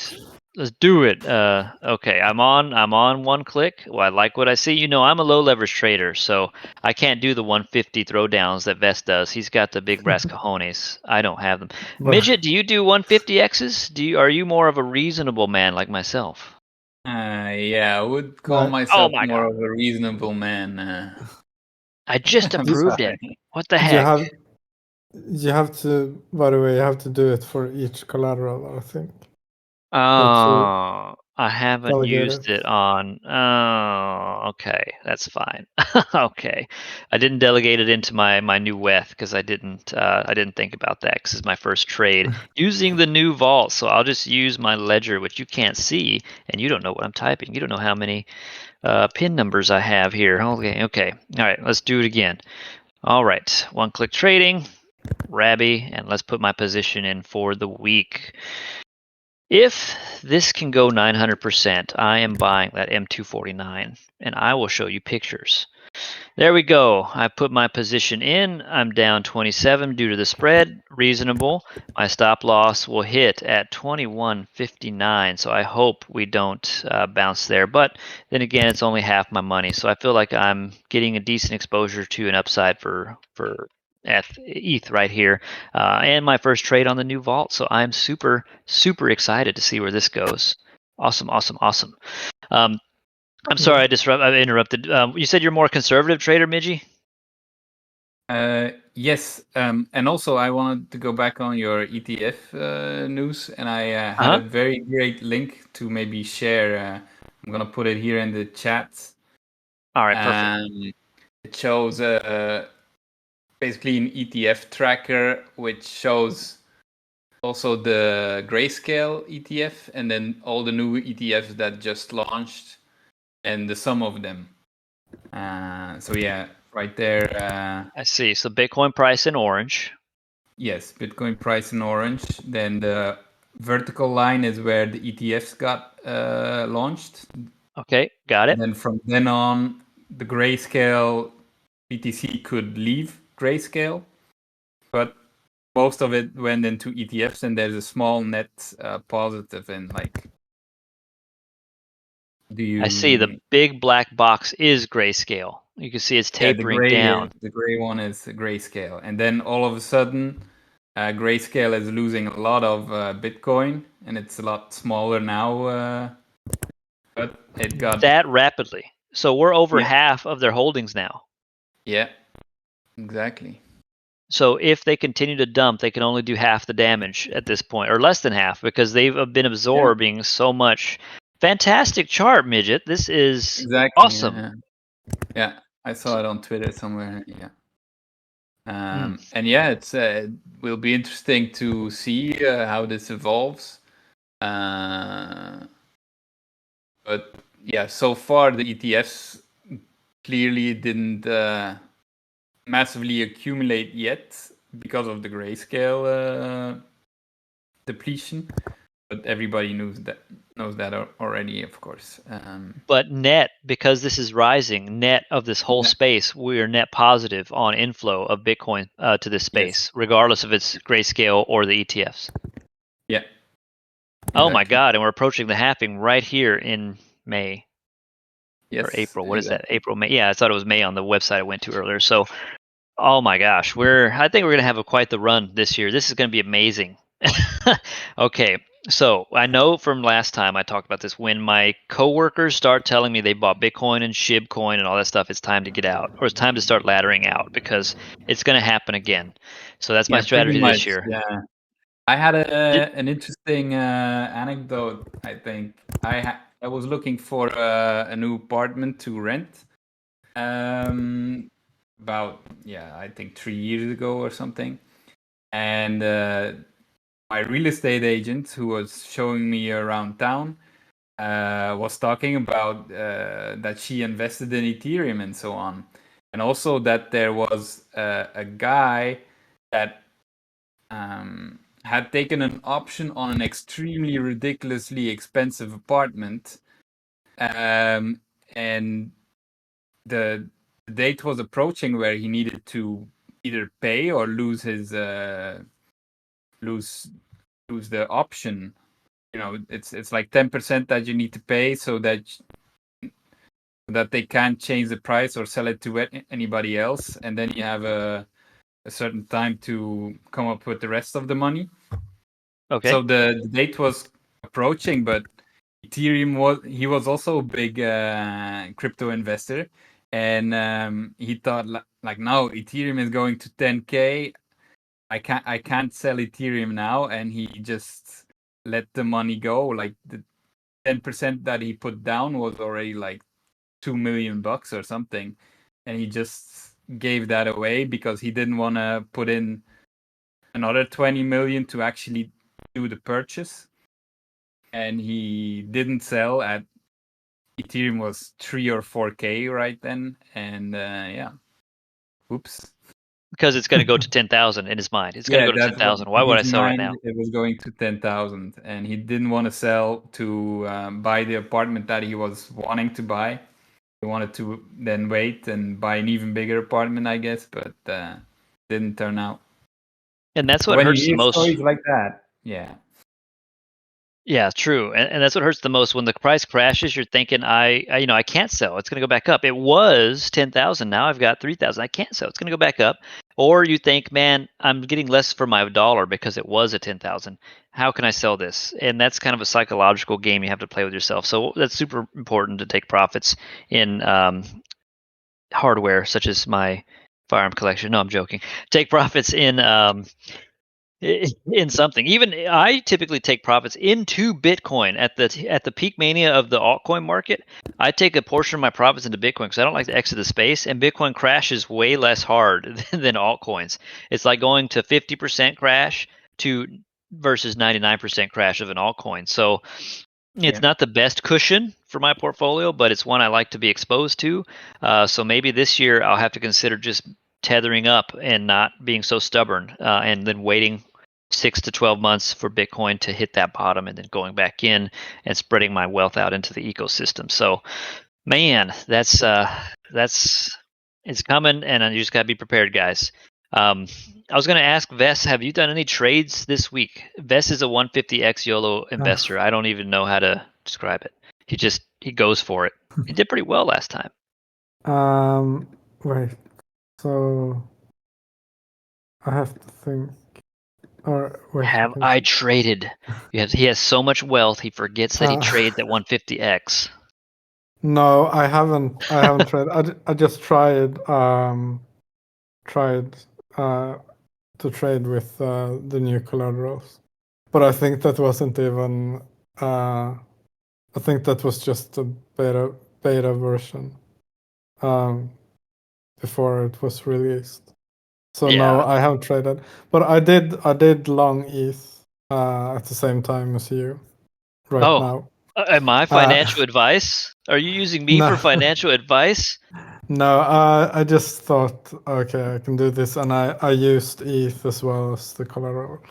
Let's do it. Okay, I'm on one click. Well, I like what I see. I'm a low leverage trader, so I can't do the 150 throwdowns that Vest does. He's got the big brass cojones. I don't have them. Midget, do you do 150 X's? Are you more of a reasonable man like myself? Yeah, I would call myself more of a reasonable man. I just approved it. What the heck? You have to, by the way, you have to do it for each collateral, I think. Oh, I haven't used it on. Oh, okay, that's fine. Okay, I didn't delegate it into my new weth because I didn't think about that because it's my first trade using the new vault. So I'll just use my ledger, which you can't see, and you don't know what I'm typing. You don't know how many pin numbers I have here. Okay. All right, let's do it again. All right, one click trading, Rabby, and let's put my position in for the week. If this can go 900%, I am buying that M249, and I will show you pictures. There we go. I put my position in. I'm down 27 due to the spread. Reasonable. My stop loss will hit at 21.59, so I hope we don't bounce there. But then again, it's only half my money, so I feel like I'm getting a decent exposure to an upside for ETH right here, and my first trade on the new vault. So I'm super excited to see where this goes. Awesome. I'm sorry I interrupted. You said you're more conservative trader, Midgie? Yes, and also I wanted to go back on your ETF news, and I had a very great link to maybe share. I'm gonna put it here in the chat. All right, perfect. It shows basically an ETF tracker, which shows also the Grayscale ETF, and then all the new ETFs that just launched, and the sum of them. So yeah, right there. I see. So Bitcoin price in orange. Yes, Bitcoin price in orange. Then the vertical line is where the ETFs got launched. Okay, got it. And then from then on, the Grayscale BTC could leave Grayscale, but most of it went into ETFs, and there's a small net positive in like. I see the big black box is Grayscale. You can see it's tapering down. The gray one is Grayscale, and then all of a sudden, Grayscale is losing a lot of Bitcoin, and it's a lot smaller now. But it got that rapidly. So we're over half of their holdings now. Yeah, exactly. So if they continue to dump, they can only do half the damage at this point, or less than half, because they've been absorbing so much. Fantastic chart, Midget. This is awesome. Yeah, I saw it on Twitter somewhere. Yeah. And yeah, it will be interesting to see how this evolves. But yeah, so far the ETFs clearly didn't massively accumulate yet because of the Grayscale depletion. But everybody knows that already, of course. But net, because this is rising, net of this whole space, we are net positive on inflow of Bitcoin to this space, regardless if it's Grayscale or the ETFs. Yeah. Exactly. Oh my God! And we're approaching the halving right here in May. Yes. Or April. What is that? exactly. April, May. Yeah, I thought it was May on the website I went to earlier. So, oh my gosh, I think we're gonna have quite the run this year. This is gonna be amazing. Okay, so I know from last time I talked about this. When my coworkers start telling me they bought Bitcoin and Shibcoin and all that stuff, it's time to get out, or it's time to start laddering out because it's gonna happen again. So that's my Yeah, pretty strategy much. this year. Yeah. I had Did- an interesting anecdote. I think I was looking for a new apartment to rent. About I think 3 years ago or something. And my real estate agent, who was showing me around town, was talking about that she invested in Ethereum and so on, and also that there was a guy that had taken an option on an extremely ridiculously expensive apartment, and the date was approaching where he needed to either pay or lose his lose the option. It's like 10% that you need to pay so that they can't change the price or sell it to anybody else, and then you have a certain time to come up with the rest of the money. Okay. So the date was approaching, but he was also a big crypto investor, and he thought like now Ethereum is going to 10K. I can't sell Ethereum now, and he just let the money go. Like the 10% that he put down was already like $2 million or something, and he just gave that away because he didn't want to put in another 20 million to actually do the purchase. And he didn't sell at Ethereum was 3 or 4K right then, and oops. Because it's going to go to 10,000 in his mind. It's going to go to That's what 10,000. Why in would I his sell right mind now? it was going to 10,000, and he didn't want to sell to buy the apartment that he was wanting to buy. He wanted to then wait and buy an even bigger apartment, I guess, but didn't turn out. And that's what When you hurts the hear most. stories like that, yeah. Yeah, true. And that's what hurts the most. When the price crashes, you're thinking, I can't sell. It's going to go back up. It was 10,000. Now I've got 3,000. I can't sell. It's going to go back up. Or you think, man, I'm getting less for my dollar because it was at 10,000. How can I sell this? And that's kind of a psychological game you have to play with yourself. So that's super important to take profits in hardware, such as my firearm collection. No, I'm joking. Take profits in something. Even I typically take profits into Bitcoin at the peak mania of the altcoin market. I take a portion of my profits into Bitcoin because I don't like to exit the space, and Bitcoin crashes way less hard than altcoins. It's like going to 50% crash to versus 99% crash of an altcoin. So it's not the best cushion for my portfolio, but it's one I like to be exposed to. So maybe this year I'll have to consider just tethering up and not being so stubborn, and then waiting 6 to 12 months for Bitcoin to hit that bottom and then going back in and spreading my wealth out into the ecosystem. So, man, that's it's coming, and you just gotta be prepared, guys. I was going to ask Vess, have you done any trades this week? Vess is a 150x YOLO investor. I don't even know how to describe it. He goes for it. He did pretty well last time. Wait. So I have to think. Or wait. Have I traded? He has so much wealth, he forgets that he trades at 150x. No, I haven't. I haven't tried. I just tried to trade with the new collaterals, but I think that wasn't even. I think that was just a beta version before it was released. So no, I haven't traded, but I did long ETH at the same time as you right now. Am I financial advice? Are you using me for financial advice? No, I just thought, okay, I can do this, and I used ETH as well as the collateral.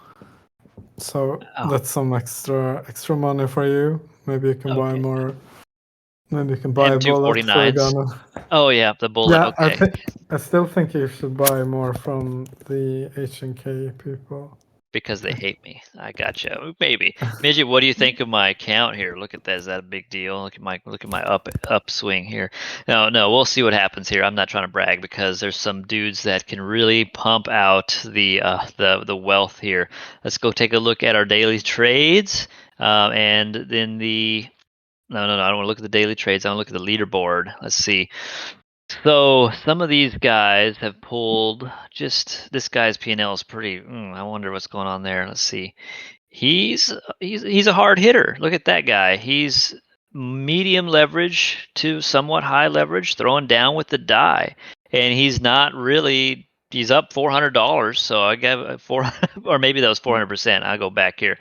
So that's some extra money for you. Maybe you can buy more. Maybe you can buy a bullet for a gun. Oh yeah, the bullet. Yeah, okay. I still think you should buy more from the HNK people. Because they hate me. I gotcha. Maybe. Midget, what do you think of my account here? Look at that. Is that a big deal? Look at my upswing here. No, we'll see what happens here. I'm not trying to brag because there's some dudes that can really pump out the wealth here. Let's go take a look at our daily trades. And then no, I don't want to look at the daily trades. I want to look at the leaderboard. Let's see. So some of these guys have pulled just this guy's P&L is pretty. I wonder what's going on there. Let's see. He's a hard hitter. Look at that guy. He's medium leverage to somewhat high leverage, throwing down with the die, and he's not really. He's up $400, so I got 400, or maybe that was 400%. I'll go back here.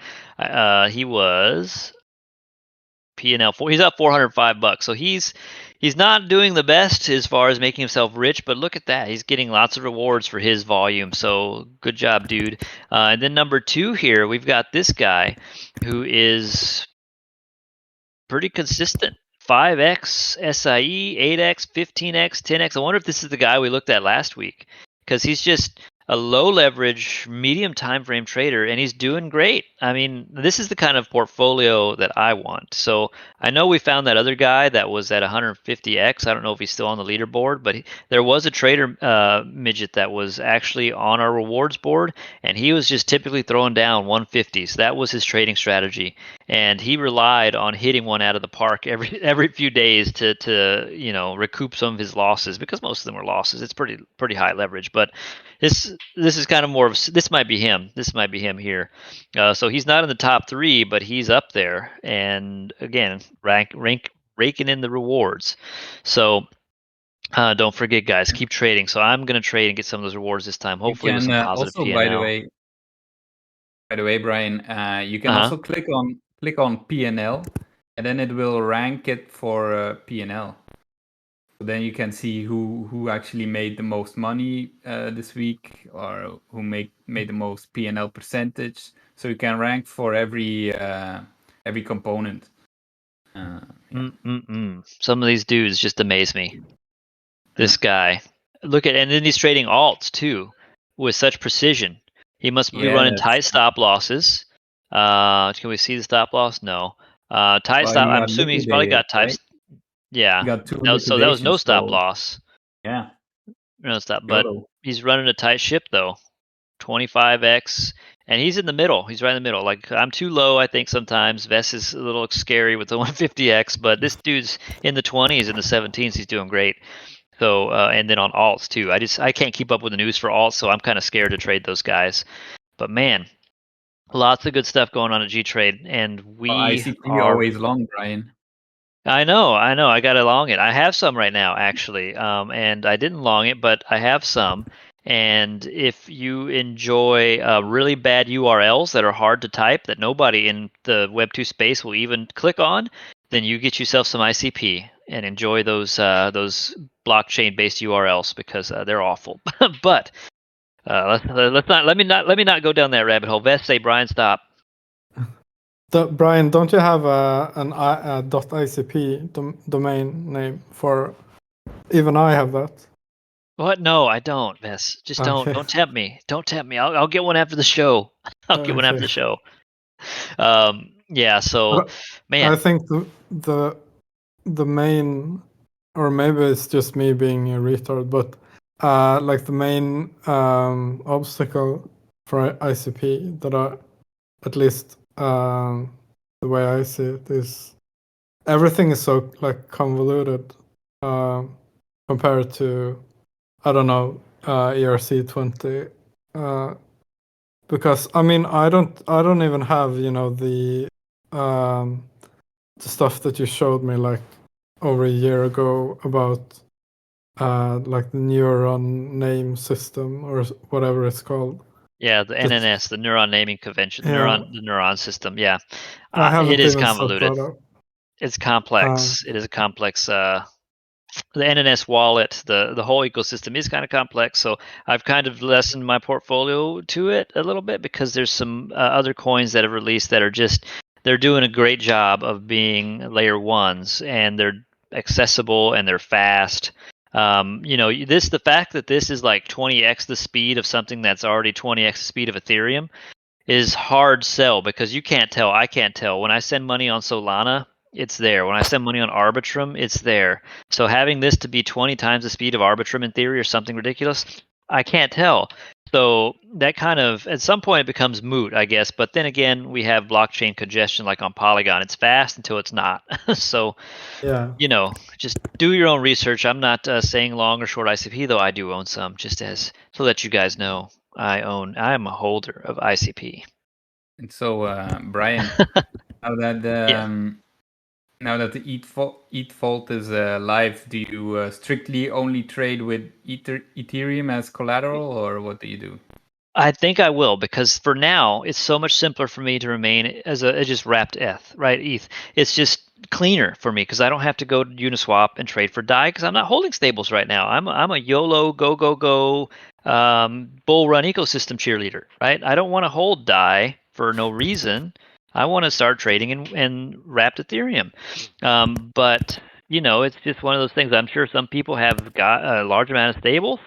He was P&L 4. He's up $405, so he's not doing the best as far as making himself rich, but look at that. He's getting lots of rewards for his volume. So good job, dude. And then number 2 here, we've got this guy who is pretty consistent. 5x SIE, 8x, 15x, 10x. I wonder if this is the guy we looked at last week because he's just a low leverage, medium time frame trader, and he's doing great. I mean, this is the kind of portfolio that I want. So I know we found that other guy that was at 150x. I don't know if he's still on the leaderboard, but there was a trader, Midget, that was actually on our rewards board, and he was just typically throwing down 150. So that was his trading strategy, and he relied on hitting one out of the park every few days to recoup some of his losses because most of them were losses. It's pretty high leverage, but this is kind of more of this might be him. This might be him here. So he's not in the top 3, but he's up there. And again, raking in the rewards. So don't forget, guys, keep trading. So I'm going to trade and get some of those rewards this time. Hopefully with some positive also, P&L. by the way, Brian, you can also click on P&L, and then it will rank it for P&L. Then you can see who actually made the most money this week, or who made the most P&L percentage. So you can rank for every component. Some of these dudes just amaze me. This guy, look at, and then he's trading alts too with such precision. He must be running tight stop losses. Can we see the stop loss? No. Tight stop. I'm assuming he's probably got tight. Right? Yeah. So that was no stop loss. Yeah. No stop. But he's running a tight ship though. 25x. And he's in the middle. He's right in the middle. Like, I'm too low, I think, sometimes. Vess is a little scary with the 150x, but this dude's in the 20s, in the 17s. He's doing great. So, and then on alts too. I can't keep up with the news for alts, so I'm kind of scared to trade those guys. But man, lots of good stuff going on at gTrade, and we are always long, Brian. I know. I got to long it. I have some right now, actually, and I didn't long it, but I have some. And if you enjoy really bad URLs that are hard to type, that nobody in the Web2 space will even click on, then you get yourself some ICP and enjoy those blockchain-based URLs because they're awful. But let me not go down that rabbit hole. Vest, say, Brian, stop. Brian, don't you have an .icp domain name for? Even I have that. What? No, I don't, Vess. Just don't. Don't tempt me. Don't tempt me. I'll get one after the show. I'll get one after the show. Yeah. So, man, I think the main, or maybe it's just me being a retard, but like the main obstacle for ICP that I, at least the way I see it, is everything is so like convoluted compared to, I don't know, ERC20, because I mean I don't even have the stuff that you showed me like over a year ago about like the neuron name system or whatever it's called. Yeah, the NNS, the neuron naming convention, the neuron system. Yeah, I haven't it is even convoluted. It's complex. It is a complex. The NNS wallet, the whole ecosystem is kind of complex. So I've kind of lessened my portfolio to it a little bit because there's some other coins that have released that are they're doing a great job of being layer ones, and they're accessible and they're fast. The fact that this is like 20x the speed of something that's already 20x the speed of Ethereum is hard sell because you can't tell. I can't tell. When I send money on Solana, it's there. When I send money on Arbitrum, it's there. So having this to be 20 times the speed of Arbitrum in theory or something ridiculous, I can't tell. So that kind of, at some point, it becomes moot, I guess. But then again, we have blockchain congestion like on Polygon. It's fast until it's not. So, Yeah. just do your own research. I'm not saying long or short ICP, though I do own some, just as to let you guys know. I am a holder of ICP. And so, Brian, now that Yeah. now that the ETH vault is live, do you strictly only trade with Ethereum as collateral, or what do you do? I think I will, because for now it's so much simpler for me to remain as a just wrapped ETH, right? ETH. It's just cleaner for me because I don't have to go to Uniswap and trade for DAI because I'm not holding stables right now. I'm a YOLO go bull run ecosystem cheerleader, right? I don't want to hold DAI for no reason. I want to start trading in wrapped Ethereum, but it's just one of those things. I'm sure some people have got a large amount of stables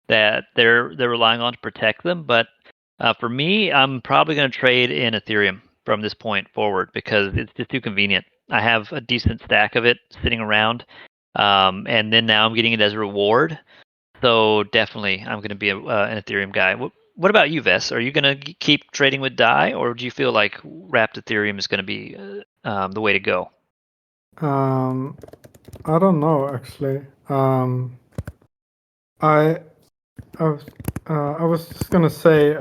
that they're relying on to protect them. But for me, I'm probably going to trade in Ethereum from this point forward because it's just too convenient. I have a decent stack of it sitting around, and then now I'm getting it as a reward. So definitely, I'm going to be an Ethereum guy. What about you, Vess? Are you going to keep trading with DAI, or do you feel like wrapped Ethereum is going to be the way to go? I don't know actually. I was just gonna say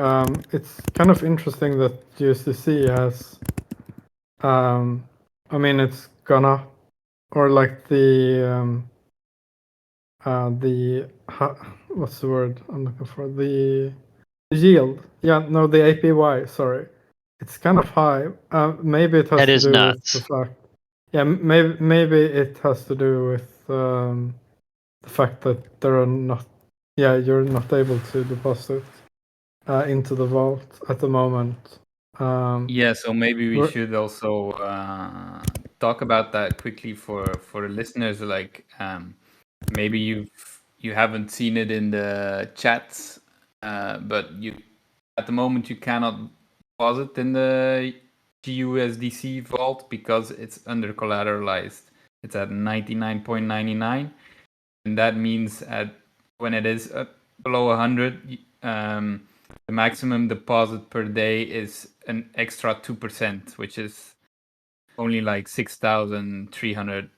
it's kind of interesting that USDC has I mean it's gonna or like the what's the word I'm looking for, the yield, the APY, sorry, it's kind of high. Maybe it has That to is do with the nuts. fact, maybe it has to do with the fact that there are not, you're not able to deposit into the vault at the moment. Yeah, so maybe we we're- should also talk about that quickly for the listeners. Like, maybe you haven't seen it in the chats, but at the moment you cannot deposit in the GUSDC vault because it's under collateralized. It's at 99.99, and that means when it is below 100, the maximum deposit per day is an extra 2%, which is only like $6,300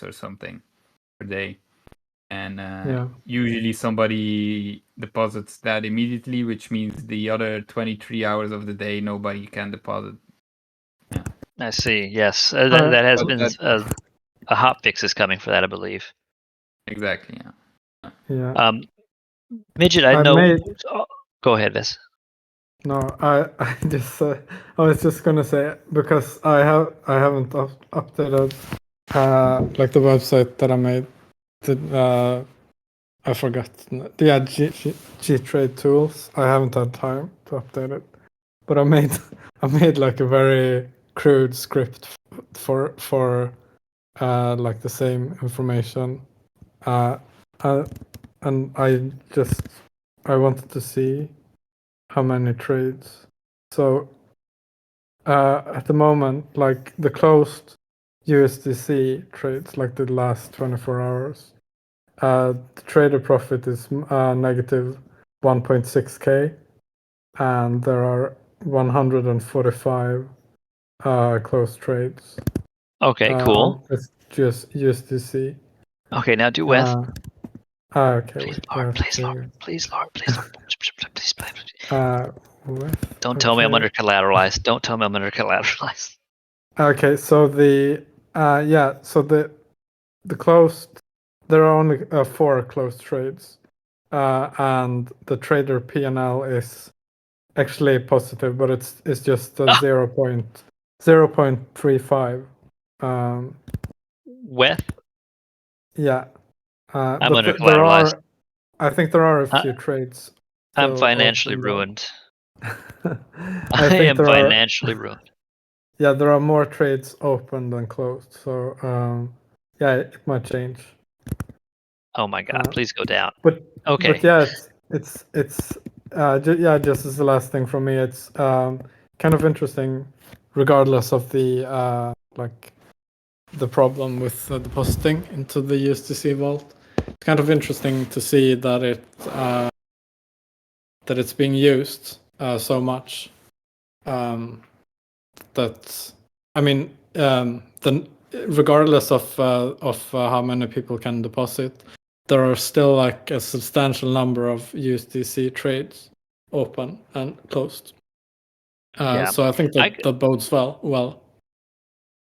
or something per day. And usually somebody deposits that immediately, which means the other 23 hours of the day nobody can deposit. Yeah. I see. Yes, that has been That, a hot fix is coming for that, I believe. exactly. yeah. Midget, I know. made Go ahead, Vis. No, I just I was just gonna say because I haven't updated like the website that I made. I forgot. Yeah, gTrade tools. I haven't had time to update it, but I made I made like a very crude script for like the same information. And I wanted to see how many trades. So at the moment, like the closed USDC trades, like the last 24 hours, the trader profit is negative 1.6k, and there are 145 closed trades. Okay, cool. It's just USDC. Okay, now do weth. Okay, Please, wait, Lord, please, Lord, please, Lord, please, Lord, please, weth. Don't tell me I'm under collateralized. Don't tell me I'm under collateralized. Okay, so so the closed, there are only 4 closed trades, and the trader P&L is actually positive, but it's just 0.35. Weth. Yeah, I'm but under there collateralized. are, I think there are a few trades I'm still financially open, though. ruined. I think am there are financially ruined. Yeah, there are more trades open than closed, so it might change. Oh my God! Please go down. But Okay. yeah, it's just as the last thing from me, it's kind of interesting, regardless of the like the problem with depositing into the USDC vault. It's kind of interesting to see that it's being used so much. That I mean, regardless of how many people can deposit, there are still like a substantial number of USDC trades open and closed. Yeah. So I think that bodes well.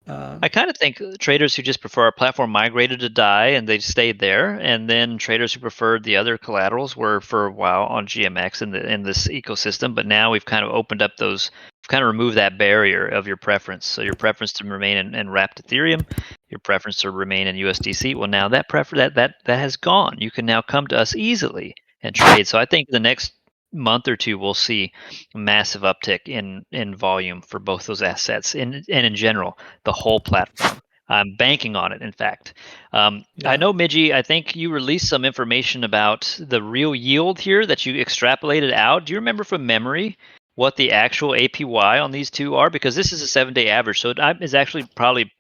I kind of think traders who just prefer our platform migrated to DAI and they stayed there, and then traders who preferred the other collaterals were for a while on GMX in this ecosystem. But now we've kind of opened up those, kind of removed that barrier of your preference. So your preference to remain in wrapped Ethereum, your preference to remain in USDC. Well, now that that has gone. You can now come to us easily and trade. So I think the next month or two we'll see a massive uptick in volume for both those assets and in general the whole platform. I'm banking on it, in fact. I know, Midgie, I think you released some information about the real yield here that you extrapolated out. Do you remember from memory what the actual APY on these two are? Because this is a 7-day average, so it is actually probably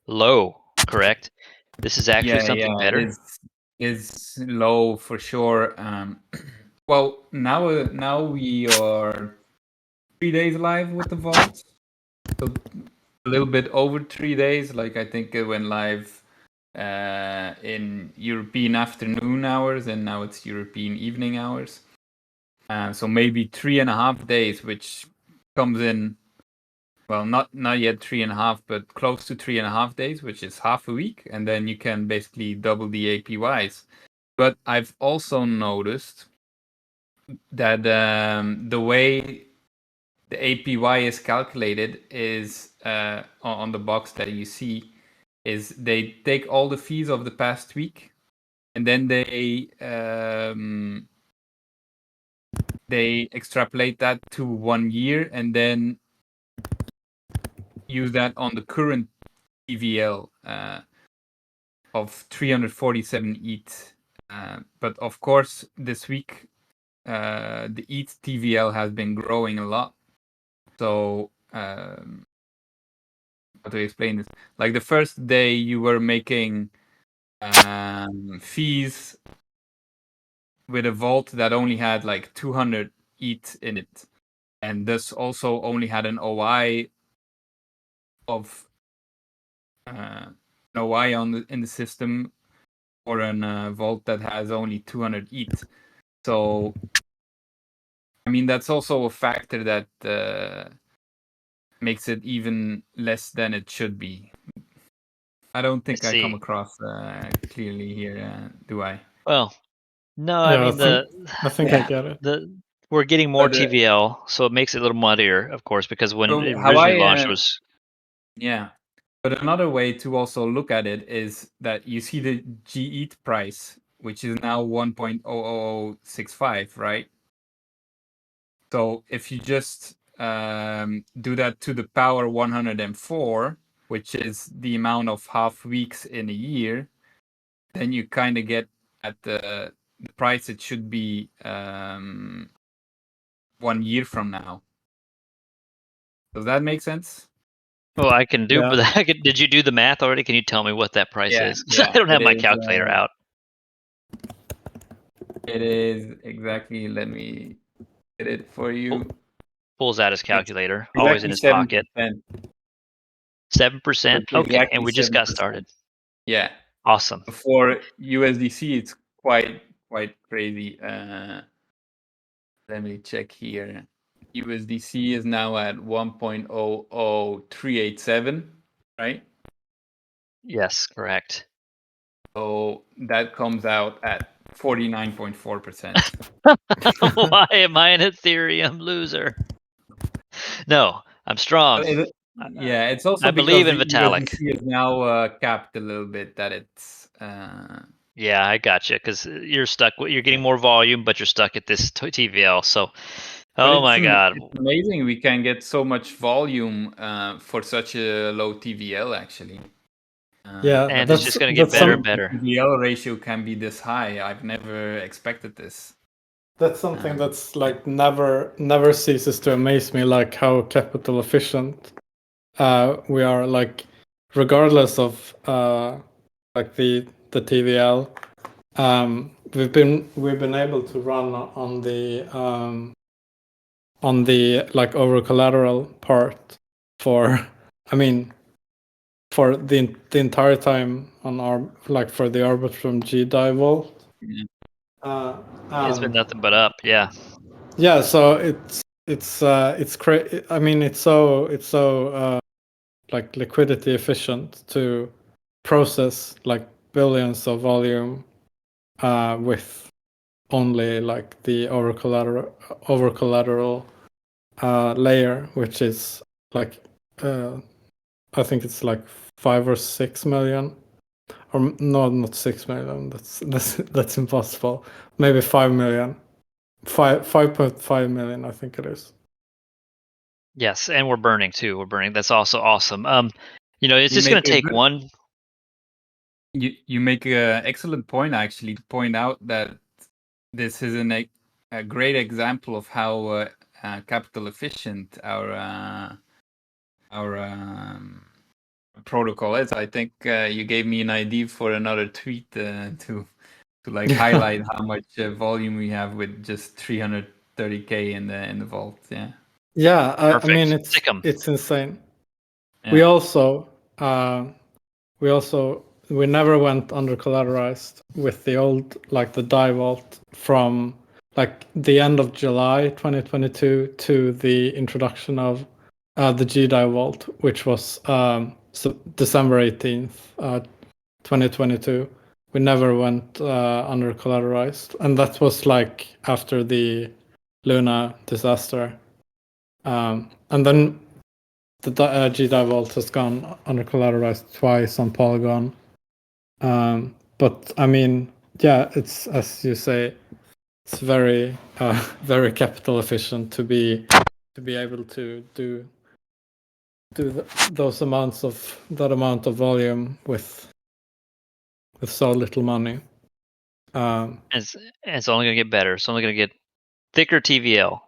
low, correct? This is actually something better. It is low for sure. Well, now we are 3 days live with the vault, so a little bit over 3 days. Like I think it went live in European afternoon hours, and now it's European evening hours. So maybe 3.5 days, which comes in, well, not yet 3.5, but close to 3.5 days, which is half a week, and then you can basically double the APYs. But I've also noticed that the way the APY is calculated is on the box that you see is they take all the fees of the past week, and then they extrapolate that to 1 year, and then use that on the current TVL of 347 ETH. But of course, this week the ETH TVL has been growing a lot. So how to explain this? Like the first day you were making fees with a vault that only had like 200 ETH in it, and thus also only had an OI of an OI in the system for a vault that has only 200 ETH. So I mean that's also a factor that makes it even less than it should be. I don't think I come across clearly here, do I? Well, no, Yeah, I mean I think I get it. we're getting more TVL, so it makes it a little muddier, of course, because when it originally launched, it was. Yeah, but another way to also look at it is that you see the gETH price, which is now 1.00065, right? So if you just do that to the power 104, which is the amount of half weeks in a year, then you kind of get at the price it should be 1 year from now. Does that make sense? Well, I can do, but did you do the math already? Can you tell me what that price is? Yeah, I don't have my calculator out. It is exactly. Let me get it for you. Pulls out his calculator, always in his pocket. 7%. Okay, and we just got started. Yeah. Awesome. For USDC, it's quite crazy. Let me check here. USDC is now at 1.00387, right? Yes, correct. So that comes out at 49.4%. Why am I an Ethereum loser? No, I'm strong. Yeah, it's also I believe in because Vitalik. USDC is now capped a little bit. That it's. Yeah, I gotcha. Because you're stuck. You're getting more volume, but you're stuck at this TVL. So, oh my god, it's amazing we can get so much volume for such a low TVL. Actually. Yeah, and it's just going to get better and better. TVL ratio can be this high. I've never expected this. That's something that's like never ceases to amaze me, like how capital efficient we are, like regardless of like the TVL. We've been able to run on the like over collateral part for I mean for the entire time on our like for the Arbitrum gTrade vault. Yeah. It's been nothing but up. Yeah. Yeah, so it's crazy. I mean, it's so like liquidity efficient to process like billions of volume with only like the over collateral layer, which is like I think it's like 5 or 6 million, or no, not 6 million. That's impossible. Maybe 5 million, 5.5 million, I think it is. Yes, and we're burning too. We're burning. That's also awesome. It's You just going make to a take good- one. You make an excellent point, actually, to point out that this is a great example of how capital efficient our protocol is. I think you gave me an idea for another tweet to like highlight how much volume we have with just 330K in the vault. Yeah. Yeah, I mean Perfect. Sick 'em. it's insane. Yeah. We also we never went under collateralized with the old like the die vault from like the end of July 2022 to the introduction of the gDie vault, which was December 18th, 2022. We never went under collateralized, and that was like after the Luna disaster. And then the gDie vault has gone under collateralized twice on Polygon. But I mean, yeah, it's as you say, it's very very capital efficient to be able to do that amount of volume with so little money. It's only going to get better. It's only going to get thicker TVL,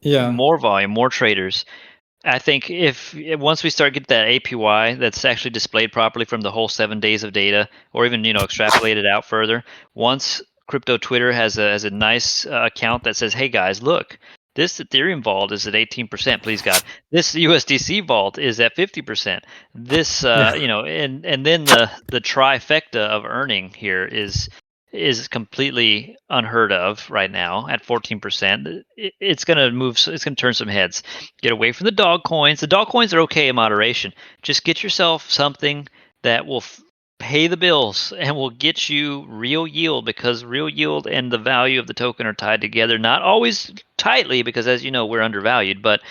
Yeah, more volume, more traders. I think if once we start get that APY that's actually displayed properly from the whole 7 days of data, or even extrapolate it out further, once crypto Twitter has a nice account that says, "Hey guys, look, this Ethereum vault is at 18%. Please God, this USDC vault is at 50%. This and then the trifecta of earning here is completely unheard of right now at 14%. It's going to move. It's going to turn some heads. Get away from the dog coins. The dog coins are okay in moderation. Just get yourself something that will pay the bills and will get you real yield, because real yield and the value of the token are tied together. Not always tightly, because as you know, we're undervalued, but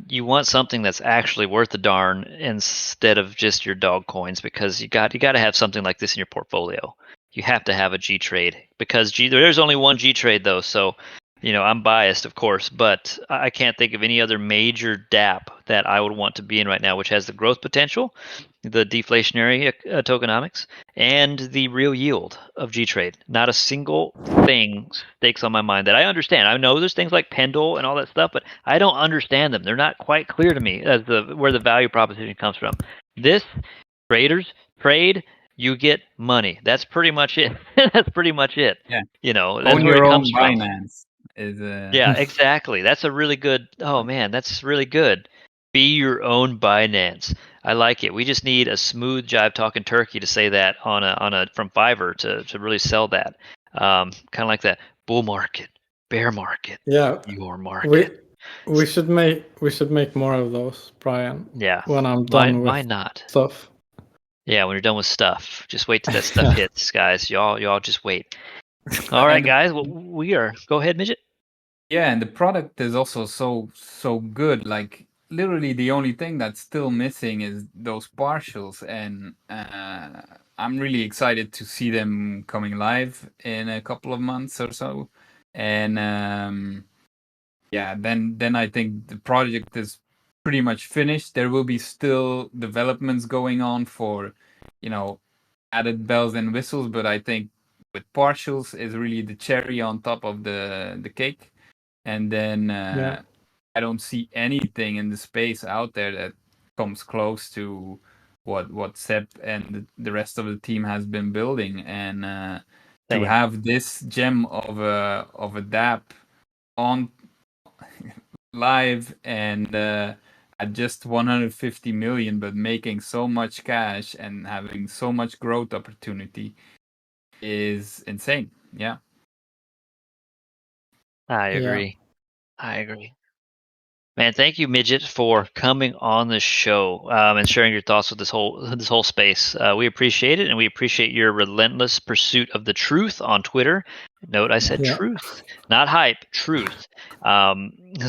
you want something that's actually worth a darn instead of just your dog coins, because you got to have something like this in your portfolio. You have to have a gTrade, because there's only one gTrade though, so I'm biased, of course, but I can't think of any other major DApp that I would want to be in right now, which has the growth potential, the deflationary tokenomics, and the real yield of gTrade. Not a single thing stakes on my mind that I understand. I know there's things like Pendle and all that stuff, but I don't understand them. They're not quite clear to me as where the value proposition comes from. This traders trade, you get money. That's pretty much it. That's pretty much it. Yeah. That's Own where your it own comes from. Binance is Yeah, exactly. That's a really good. Oh man, that's really good. Be your own Binance. I like it. We just need a smooth jive talking turkey to say that on a from Fiverr to really sell that. Kind of like that bull market, bear market, yeah. your market. We should make more of those, Brian. Yeah. When I'm Why done with not? stuff. Yeah, when you're done with stuff, just wait till that stuff hits, guys. Y'all just wait. All right, And guys. Well, we are. Go ahead, Midget. yeah, and the product is also so good. Like literally, the only thing that's still missing is those partials, and I'm really excited to see them coming live in a couple of months or so. And yeah, then I think the project is pretty much finished. There will be still developments going on for, added bells and whistles, but I think with partials is really the cherry on top of the cake. And then I don't see anything in the space out there that comes close to what Seb and the rest of the team has been building. And to have this gem of a DApp on live and at just 150 million, but making so much cash and having so much growth opportunity is insane. Yeah. I agree. Man, thank you, Midget, for coming on the show and sharing your thoughts with this whole space. We appreciate it, and we appreciate your relentless pursuit of the truth on Twitter. Note, I said truth, not hype, truth.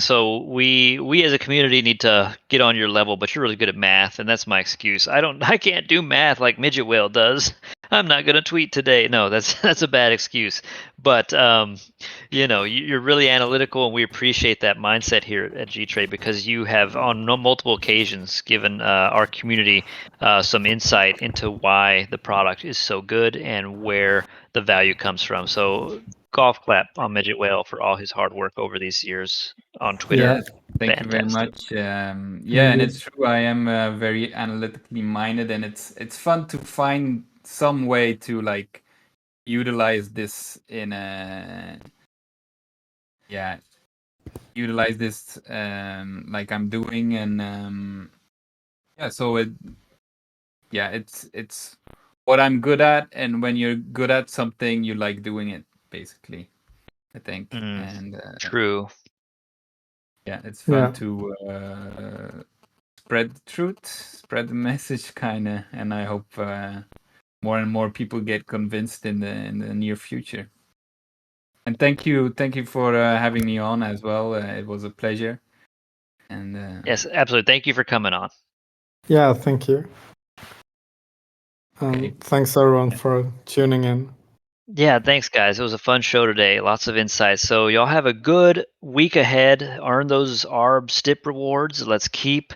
So we as a community need to get on your level, but you're really good at math, and that's my excuse. I can't do math like Midgetwhale does. I'm not gonna tweet today. No, that's a bad excuse. But you're really analytical, and we appreciate that mindset here at gTrade because you have on multiple occasions given our community some insight into why the product is so good and where the value comes from. So golf clap on Midgetwhale for all his hard work over these years on Twitter. Yeah, thank you very much. And it's true. I am very analytically minded, and it's fun to find some way to like utilize this in utilize this like I'm doing, and so it's what I'm good at, and when you're good at something, you like doing it, basically, I think. And true. Yeah, it's fun to spread the truth, spread the message, kind of, and I hope more and more people get convinced in the near future. And thank you for having me on as well. It was a pleasure. And yes, absolutely. Thank you for coming on. Yeah, thank you. Thanks everyone for tuning in. Yeah, thanks guys. It was a fun show today. Lots of insights. So y'all have a good week ahead. Earn those ARB STIP rewards. Let's keep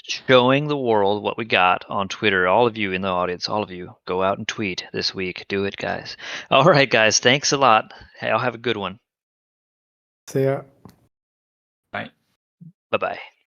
showing the world what we got on Twitter. All of you in the audience, all of you, go out and tweet this week. Do it, guys. All right, guys. Thanks a lot. Hey, I'll have a good one. See ya. Bye. Bye-bye.